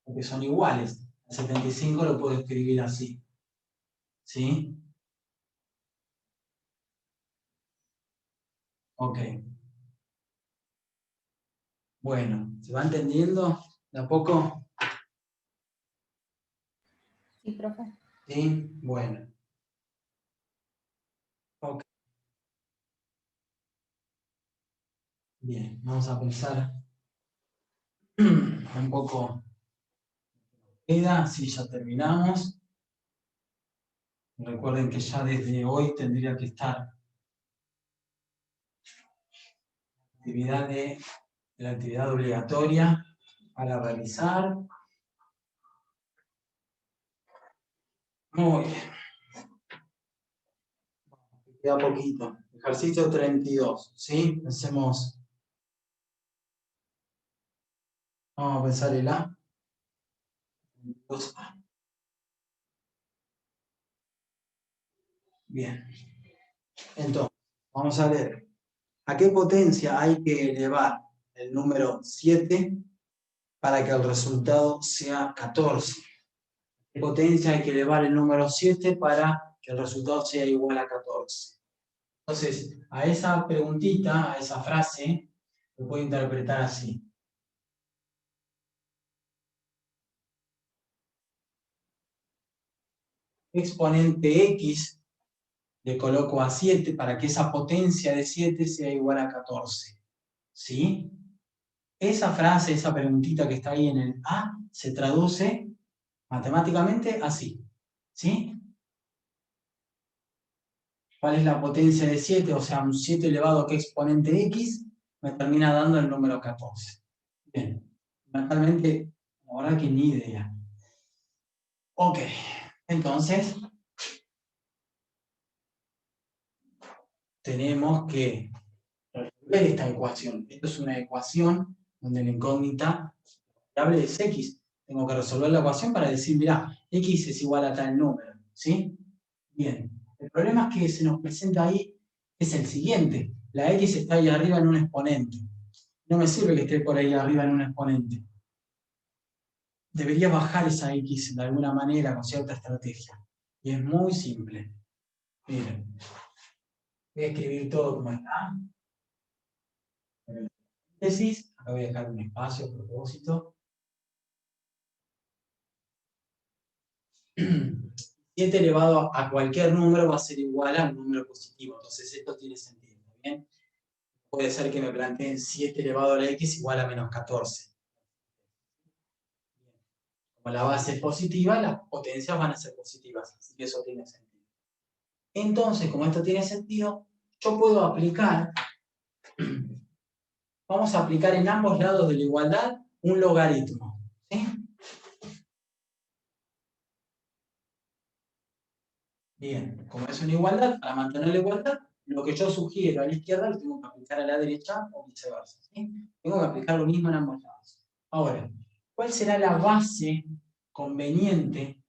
porque son iguales. El 75 lo puedo escribir así. ¿Sí? Ok. Bueno, ¿se va entendiendo de a poco? Sí, profe. Sí, bueno. Ok. Bien, vamos a pensar un poco. Queda, sí, ya terminamos. Recuerden que ya desde hoy tendría que estar la actividad obligatoria para realizar. Muy bien. Queda poquito. Ejercicio 32, ¿sí? Pensemos. Vamos a pensar el A. 32A. Bien. Entonces, vamos a ver. ¿A qué potencia hay que elevar el número 7 para que el resultado sea 14? ¿A qué potencia hay que elevar el número 7 para que el resultado sea igual a 14? Entonces, a esa preguntita, a esa frase, lo puedo interpretar así. Exponente X le coloco a 7 para que esa potencia de 7 sea igual a 14. ¿Sí? Esa frase, esa preguntita que está ahí en el A, se traduce matemáticamente así. ¿Sí? ¿Cuál es la potencia de 7? O sea, un 7 elevado a qué exponente X me termina dando el número 14. Bien. Mentalmente, la verdad que ni idea. Ok. Entonces, tenemos que resolver esta ecuación. Esto es una ecuación donde la incógnita variable es X. Tengo que resolver la ecuación para decir, mira, X es igual a tal número. ¿Sí? Bien. El problema es que se nos presenta ahí es el siguiente. La X está ahí arriba en un exponente. No me sirve que esté por ahí arriba en un exponente. Debería bajar esa X de alguna manera con cierta estrategia. Y es muy simple. Miren. Voy a escribir todo como está. Acá voy a dejar un espacio a propósito. 7 elevado a cualquier número va a ser igual a un número positivo. Entonces esto tiene sentido. ¿Bien? Puede ser que me planteen 7 elevado a la x igual a menos 14. Como la base es positiva, las potencias van a ser positivas. Así que eso tiene sentido. Entonces, como esto tiene sentido, yo puedo aplicar, vamos a aplicar en ambos lados de la igualdad un logaritmo. ¿Sí? Bien, como es una igualdad, para mantener la igualdad, lo que yo sugiero a la izquierda lo tengo que aplicar a la derecha o viceversa. ¿Sí? Tengo que aplicar lo mismo en ambos lados. Ahora, ¿cuál será la base conveniente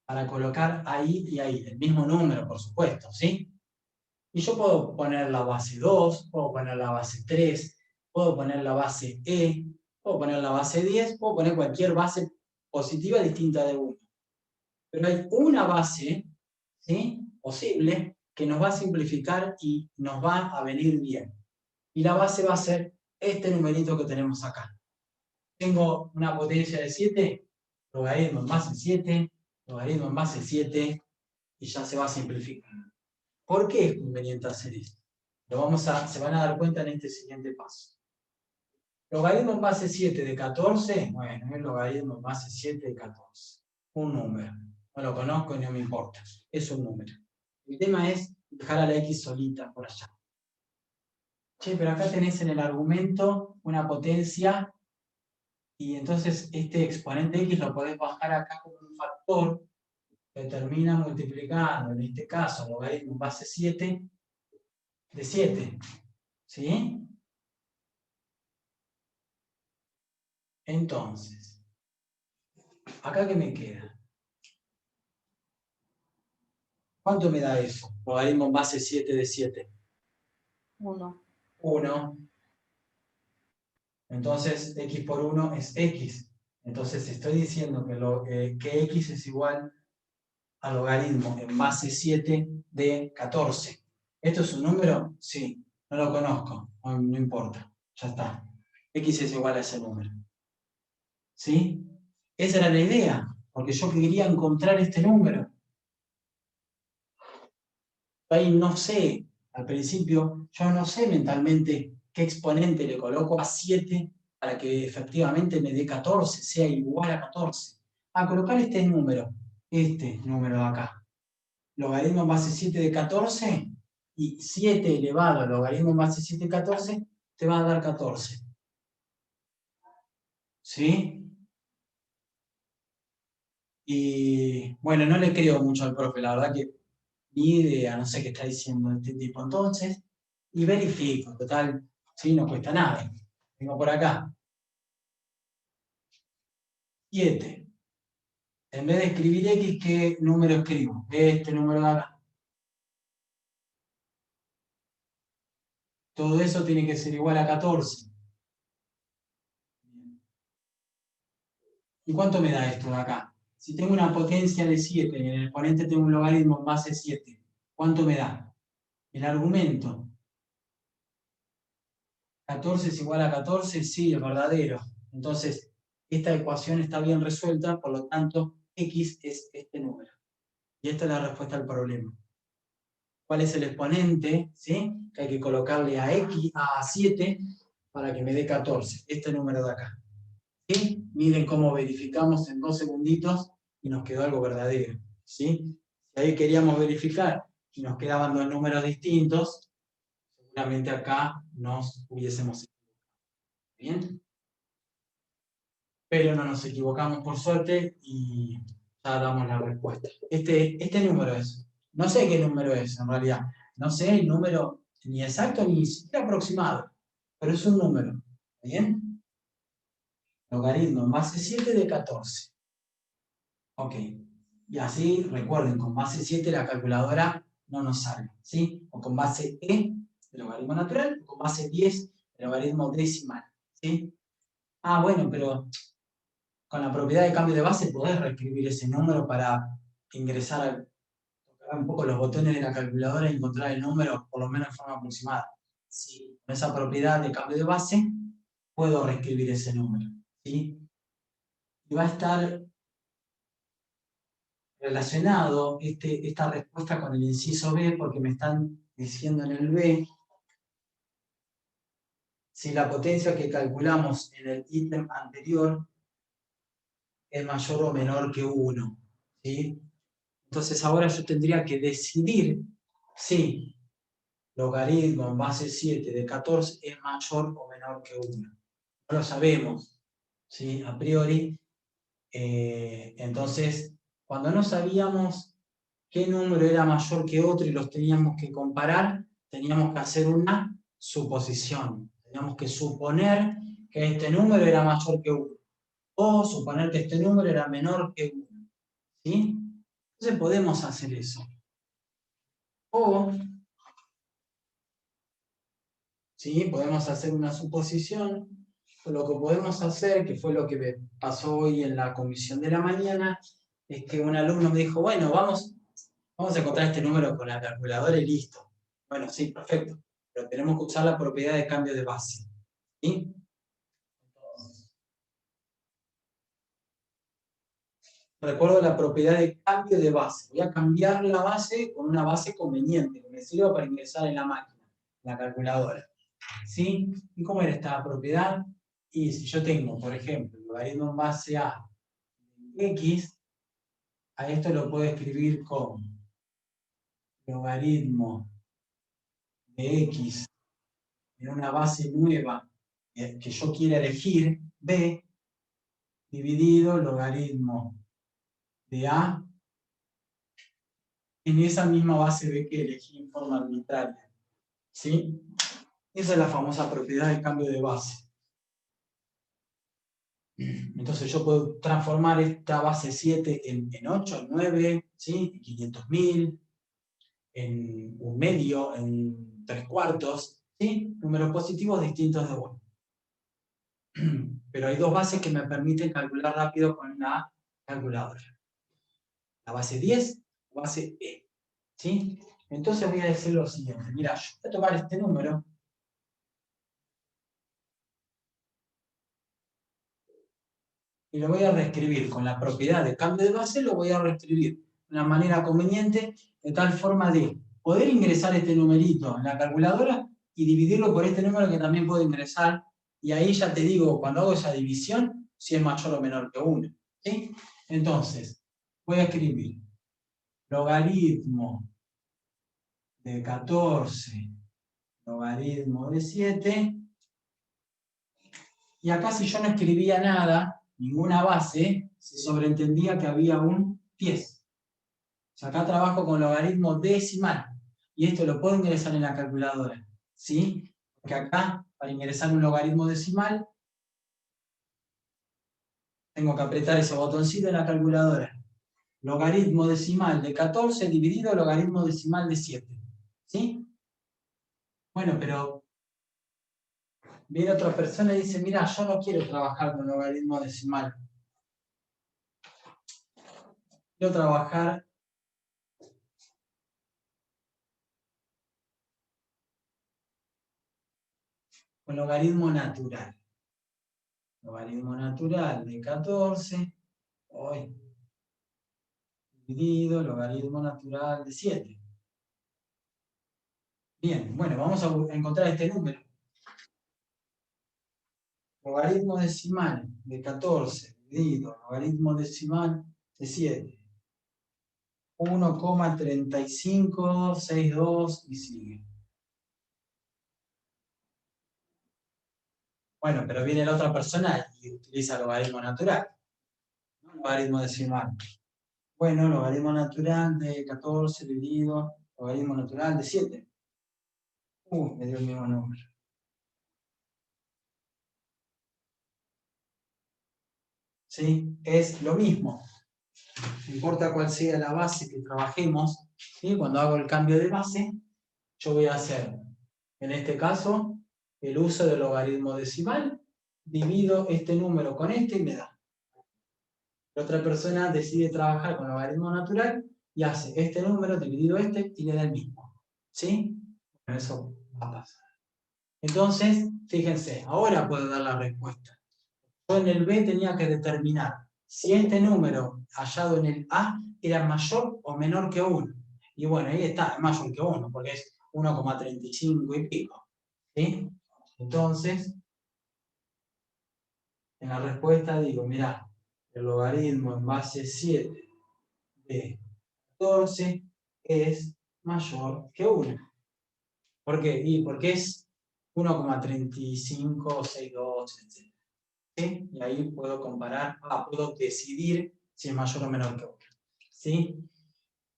para colocar ahí y ahí? El mismo número, por supuesto, ¿sí? Y yo puedo poner la base 2, puedo poner la base 3, puedo poner la base E, puedo poner la base 10, puedo poner cualquier base positiva distinta de 1. Pero hay una base, ¿sí?, posible que nos va a simplificar y nos va a venir bien. Y la base va a ser este numerito que tenemos acá. Tengo una potencia de 7, logaritmo en base 7, logaritmo en base 7, y ya se va a simplificar. ¿Por qué es conveniente hacer esto? Se van a dar cuenta en este siguiente paso. Logaritmo en base 7 de 14, bueno, es logaritmo en base 7 de 14. Un número. No lo conozco y no me importa. Es un número. El tema es dejar a la X solita por allá. Che, pero acá tenés en el argumento una potencia Y entonces este exponente x lo podés bajar acá como un factor que termina multiplicando, en este caso, logaritmo base 7 de 7. ¿Sí? Entonces, ¿acá qué me queda? ¿Cuánto me da eso? Logaritmo base 7 de 7. 1. 1. Entonces, x por 1 es x. Entonces, estoy diciendo que x es igual al logaritmo en base 7 de 14. ¿Esto es un número? Sí. No lo conozco. No importa. Ya está. X es igual a ese número. ¿Sí? Esa era la idea. Porque yo quería encontrar este número. Ahí no sé, al principio, yo no sé mentalmente qué exponente le coloco a 7 para que efectivamente me dé 14, sea igual a 14. A colocar este número de acá. Logaritmo en base 7 de 14 y 7 elevado al logaritmo en base 7 de 14 te va a dar 14. ¿Sí? Y bueno, no le creo mucho al profe, la verdad que ni idea, no sé qué está diciendo este tipo. Entonces, y verifico, total, ¿sí? No cuesta nada. Tengo por acá 7. En vez de escribir x, ¿qué número escribo? Este número de acá. Todo eso tiene que ser igual a 14. ¿Y cuánto me da esto de acá? Si tengo una potencia de 7 y en el exponente tengo un logaritmo en base 7, ¿cuánto me da? El argumento. 14 es igual a 14, sí, es verdadero. Entonces, esta ecuación está bien resuelta, por lo tanto, x es este número. Y esta es la respuesta al problema. ¿Cuál es el exponente? ¿Sí? Que hay que colocarle a x, a 7, para que me dé 14. Este número de acá. ¿Sí? Miren cómo verificamos en 2 segunditos y nos quedó algo verdadero. ¿Sí? Si ahí queríamos verificar y nos quedaban dos números distintos, seguramente acá nos hubiésemos equivocado. ¿Bien? Pero no nos equivocamos por suerte y ya damos la respuesta. Este número es. No sé qué número es en realidad. No sé el número ni exacto ni siquiera aproximado. Pero es un número. ¿Bien? Logaritmo en base 7 de 14. Ok. Y así, recuerden, con base 7 la calculadora no nos sale. ¿Sí? O con base E, el logaritmo natural, o con base 10, el logaritmo decimal. ¿Sí? Ah, bueno, pero con la propiedad de cambio de base podés reescribir ese número para ingresar, tocar un poco los botones de la calculadora y encontrar el número, por lo menos en forma aproximada. Sí, con esa propiedad de cambio de base puedo reescribir ese número. ¿Sí? Y va a estar relacionado esta respuesta con el inciso B, porque me están diciendo en el B si la potencia que calculamos en el ítem anterior es mayor o menor que 1. ¿Sí? Entonces ahora yo tendría que decidir si logaritmo en base 7 de 14 es mayor o menor que 1. No lo sabemos, ¿sí? A priori. Entonces, cuando no sabíamos qué número era mayor que otro y los teníamos que comparar, teníamos que hacer una suposición. Teníamos que suponer que este número era mayor que 1. O suponer que este número era menor que 1. ¿Sí? Entonces podemos hacer eso. O, ¿sí? Podemos hacer una suposición. Lo que podemos hacer, que fue lo que me pasó hoy en la comisión de la mañana, es que un alumno me dijo, bueno, vamos a encontrar este número con la calculadora y listo. Bueno, sí, perfecto. Pero tenemos que usar la propiedad de cambio de base. ¿Sí? Recuerdo la propiedad de cambio de base. Voy a cambiar la base con una base conveniente, que me sirva para ingresar en la máquina, en la calculadora. ¿Sí? ¿Y cómo era esta propiedad? Y si yo tengo, por ejemplo, el logaritmo en base a x, a esto lo puedo escribir como logaritmo de x en una base nueva que yo quiera elegir, b, dividido logaritmo de A en esa misma base B que elegí en forma arbitraria. ¿Sí? Esa es la famosa propiedad del cambio de base. Entonces yo puedo transformar esta base 7 en 8, en 9, ¿sí? En 500.000, en 1/2, en 3/4, ¿sí? Números positivos distintos de 1. Pero hay dos bases que me permiten calcular rápido con la calculadora. La base 10, la base E. ¿Sí? Entonces voy a decir lo siguiente. Mira, yo voy a tomar este número y lo voy a reescribir con la propiedad de cambio de base, lo voy a reescribir de una manera conveniente, de tal forma de poder ingresar este numerito en la calculadora y dividirlo por este número que también puedo ingresar, y ahí ya te digo, cuando hago esa división, si es mayor o menor que 1. ¿Sí? Entonces, voy a escribir logaritmo de 14, logaritmo de 7, y acá si yo no escribía nada, ninguna base, se sobreentendía que había un 10. O sea, acá trabajo con logaritmo decimal, y esto lo puedo ingresar en la calculadora, ¿sí? Porque acá, para ingresar un logaritmo decimal, tengo que apretar ese botoncito en la calculadora. Logaritmo decimal de 14 dividido logaritmo decimal de 7. ¿Sí? Bueno, pero viene otra persona y dice, mira, yo no quiero trabajar con logaritmo decimal. Quiero trabajar con logaritmo natural. Logaritmo natural de 14, hoy, dividido logaritmo natural de 7. Bien, bueno, vamos a encontrar este número. Logaritmo decimal de 14 dividido logaritmo decimal de 7. 1,3562 y sigue. Bueno, pero viene la otra persona y utiliza logaritmo natural, no logaritmo decimal. Bueno, logaritmo natural de 14 dividido logaritmo natural de 7. Me dio el mismo número. ¿Sí? Es lo mismo. No importa cuál sea la base que trabajemos, ¿sí? Cuando hago el cambio de base, yo voy a hacer, en este caso, el uso del logaritmo decimal, divido este número con este y me da. La otra persona decide trabajar con logaritmo natural y hace este número dividido este y le da el mismo. ¿Sí? Bueno, eso va a pasar. Entonces, fíjense, ahora puedo dar la respuesta. Yo en el B tenía que determinar si este número hallado en el A era mayor o menor que 1. Y bueno, ahí está, es mayor que 1, porque es 1,35 y pico. ¿Sí? Entonces, en la respuesta digo, mirá, el logaritmo en base 7 de 14 es mayor que 1. ¿Por qué? Y porque es 1,3562, etc. ¿Sí? Y ahí puedo comparar, puedo decidir si es mayor o menor que 1. ¿Sí?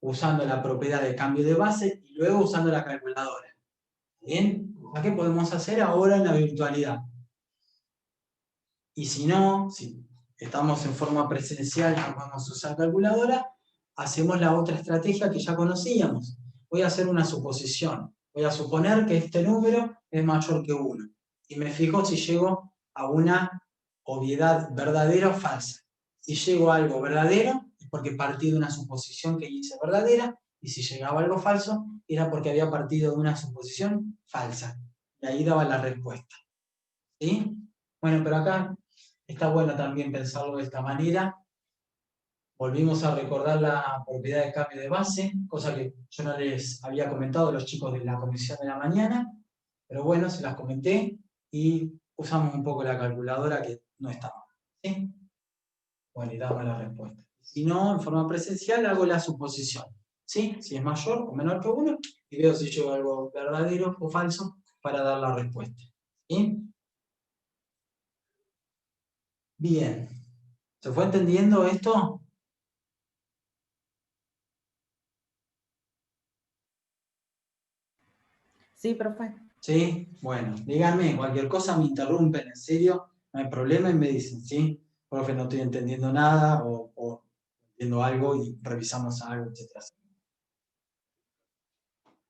Usando la propiedad de cambio de base y luego usando la calculadora. ¿Bien? ¿Qué podemos hacer ahora en la virtualidad? Y si no, si estamos en forma presencial y no podemos usar calculadora, hacemos la otra estrategia que ya conocíamos. Voy a hacer una suposición. Voy a suponer que este número es mayor que 1. Y me fijo si llego a una obviedad verdadera o falsa. Si llego a algo verdadero, es porque partí de una suposición que hice verdadera, y si llegaba a algo falso, era porque había partido de una suposición falsa. Y ahí daba la respuesta. ¿Sí? Bueno, pero acá está bueno también pensarlo de esta manera. Volvimos a recordar la propiedad de cambio de base, cosa que yo no les había comentado a los chicos de la comisión de la mañana, pero bueno, se las comenté y usamos un poco la calculadora que no estaba. ¿Sí? Bueno, y damos la respuesta. Si no, en forma presencial hago la suposición. ¿Sí? Si es mayor o menor que 1, y veo si llego a algo verdadero o falso para dar la respuesta. ¿Sí? Bien. ¿Se fue entendiendo esto? Sí, profe. ¿Sí? Bueno, díganme, cualquier cosa me interrumpen, en serio, no hay problema y me dicen, ¿sí? Profe, no estoy entendiendo nada o entiendo algo y revisamos algo, etc.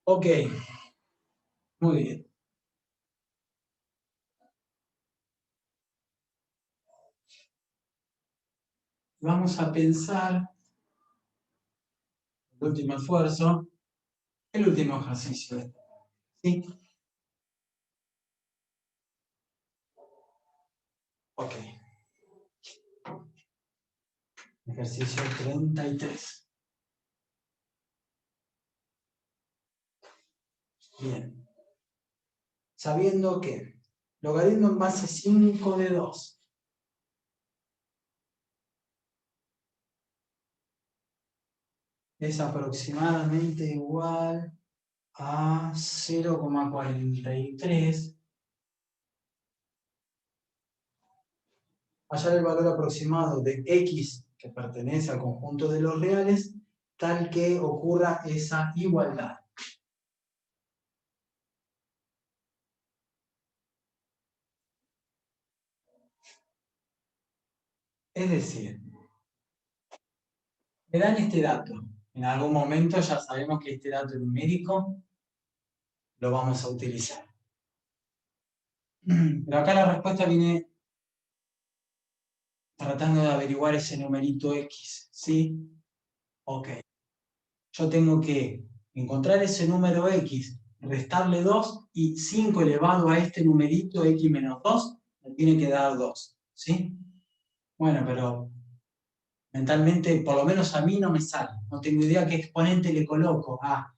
Ok, muy bien. Vamos a pensar, el último esfuerzo, el último ejercicio. ¿Sí? Ok. Ejercicio 33. Bien. Sabiendo que logaritmo en base 5 de 2 es aproximadamente igual a 0,43. Hallar el valor aproximado de x que pertenece al conjunto de los reales, tal que ocurra esa igualdad. Es decir, me dan este dato. En algún momento ya sabemos que este dato numérico lo vamos a utilizar. Pero acá la respuesta viene tratando de averiguar ese numerito x, ¿sí? Ok. Yo tengo que encontrar ese número x, restarle 2 y 5 elevado a este numerito x menos 2 me tiene que dar 2, ¿sí? Bueno, pero mentalmente, por lo menos a mí no me sale. No tengo idea qué exponente le coloco a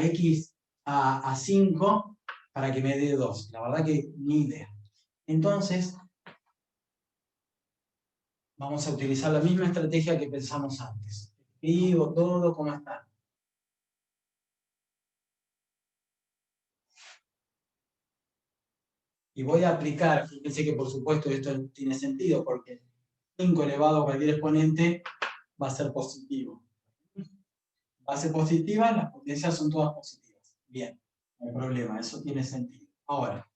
x a 5 para que me dé 2. La verdad que ni idea. Entonces, vamos a utilizar la misma estrategia que pensamos antes. Escribo todo como está. Y voy a aplicar, fíjense que por supuesto esto tiene sentido, porque 5 elevado a cualquier exponente va a ser positivo. Base positiva, las potencias son todas positivas. Bien, no hay problema, eso tiene sentido. Ahora,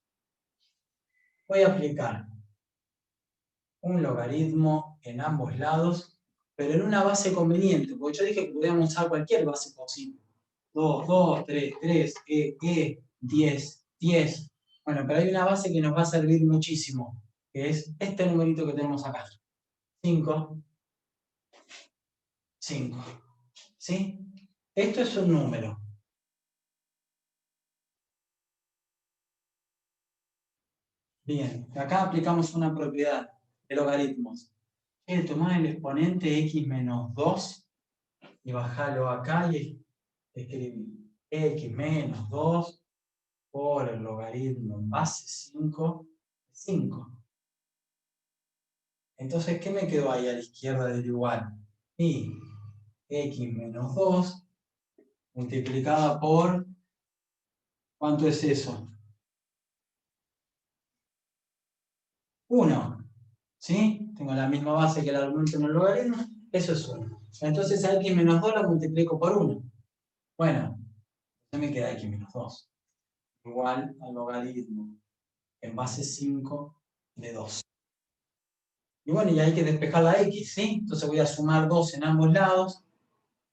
voy a aplicar un logaritmo en ambos lados, pero en una base conveniente, porque yo dije que podíamos usar cualquier base posible. 2, 2, 3, 3, 10, 10. Bueno, pero hay una base que nos va a servir muchísimo, que es este numerito que tenemos acá. 5, 5. ¿Sí? Esto es un número. Bien, acá aplicamos una propiedad de logaritmos. Tomar el exponente x menos 2 y bajarlo acá y escribir x menos 2 por el logaritmo en base 5 de 5. Entonces, ¿qué me quedó ahí a la izquierda del igual? Y x menos 2 multiplicada por, ¿cuánto es eso? 1. ¿Sí? Tengo la misma base que el argumento en el logaritmo, eso es 1. Entonces a x menos 2 lo multiplico por 1. Bueno, ya me queda x menos 2. Igual al logaritmo en base 5 de 2. Y bueno, y hay que despejar la x, ¿sí? Entonces voy a sumar 2 en ambos lados,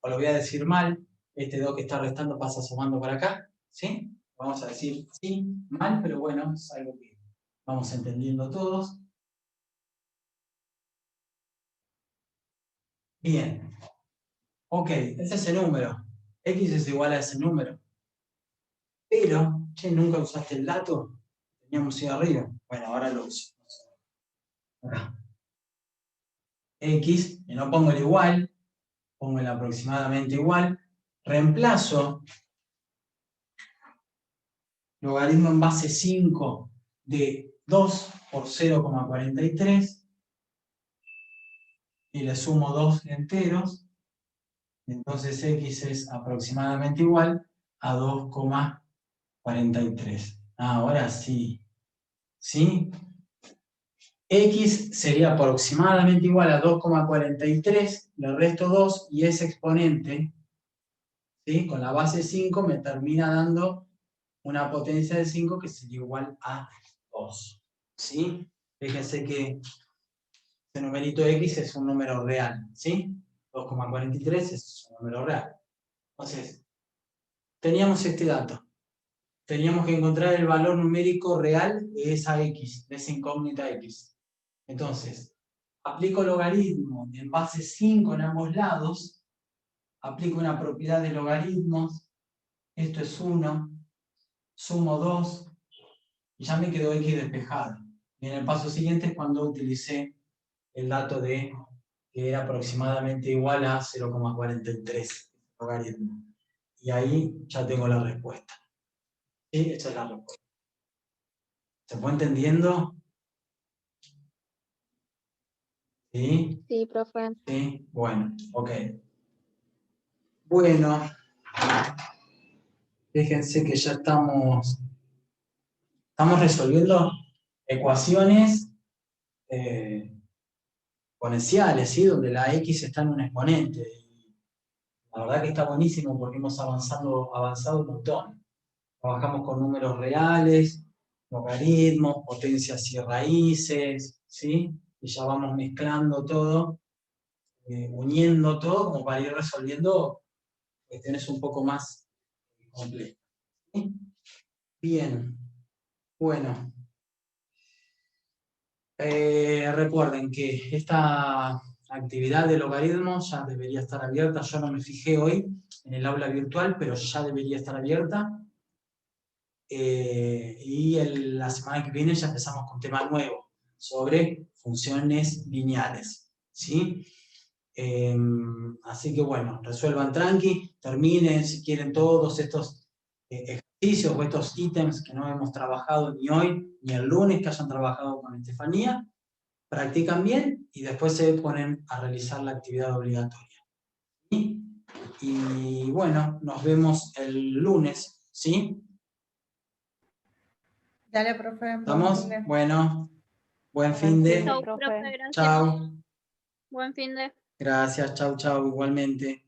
o lo voy a decir mal, este 2 que está restando pasa sumando por acá, ¿sí? Vamos a decir sí, mal, pero bueno, es algo que vamos entendiendo todos. Bien. Ok, ese es el número. X es igual a ese número. Pero, che, ¿nunca usaste el dato? Teníamos ahí arriba. Bueno, ahora lo uso. Acá. X, y no pongo el igual, pongo el aproximadamente igual. Reemplazo logaritmo en base 5 de 2 por 0,43 y le sumo 2 enteros. Entonces X es aproximadamente igual a 2,43. Ahora sí. ¿Sí? X sería aproximadamente igual a 2,43, le resto 2 y ese exponente, ¿sí? Con la base 5 me termina dando una potencia de 5 que sería igual a 2. ¿Sí? Fíjense que este numerito X es un número real, ¿sí? 2,43 es un número real. Entonces, teníamos este dato. Teníamos que encontrar el valor numérico real de esa X, de esa incógnita X. Entonces, aplico logaritmo en base 5 en ambos lados, aplico una propiedad de logaritmos, esto es 1, sumo 2, y ya me quedó X despejado. Y en el paso siguiente es cuando utilicé el dato de que era aproximadamente igual a 0,43 logaritmo. Y ahí ya tengo la respuesta. ¿Sí? Esta es la respuesta. ¿Se fue entendiendo? ¿Sí? Sí, profe. Sí, bueno, ok. Bueno, fíjense que ya estamos resolviendo ecuaciones exponenciales, ¿sí? Donde la X está en un exponente. Y la verdad que está buenísimo porque hemos avanzado un montón. Trabajamos con números reales, logaritmos, potencias y raíces, ¿sí? Y ya vamos mezclando todo, uniendo todo como para ir resolviendo cuestiones un poco más complejas. ¿Sí? Bien, bueno. Recuerden que esta actividad de logaritmos ya debería estar abierta. Yo no me fijé hoy en el aula virtual, pero ya debería estar abierta. Y la semana que viene ya empezamos con tema nuevo sobre funciones lineales. ¿Sí? Así que bueno, resuelvan tranqui, terminen si quieren todos estos ejercicios o estos ítems que no hemos trabajado ni hoy ni el lunes que hayan trabajado con Estefanía, practican bien y después se ponen a realizar la actividad obligatoria. ¿Sí? Y bueno, nos vemos el lunes, ¿sí? Dale, profe. Buen ¿Estamos? fin de- Bueno, buen Buen fin de. fin de, Chau, profe. profe, gracias. Chao. Buen fin de. Gracias, chau, chau, igualmente.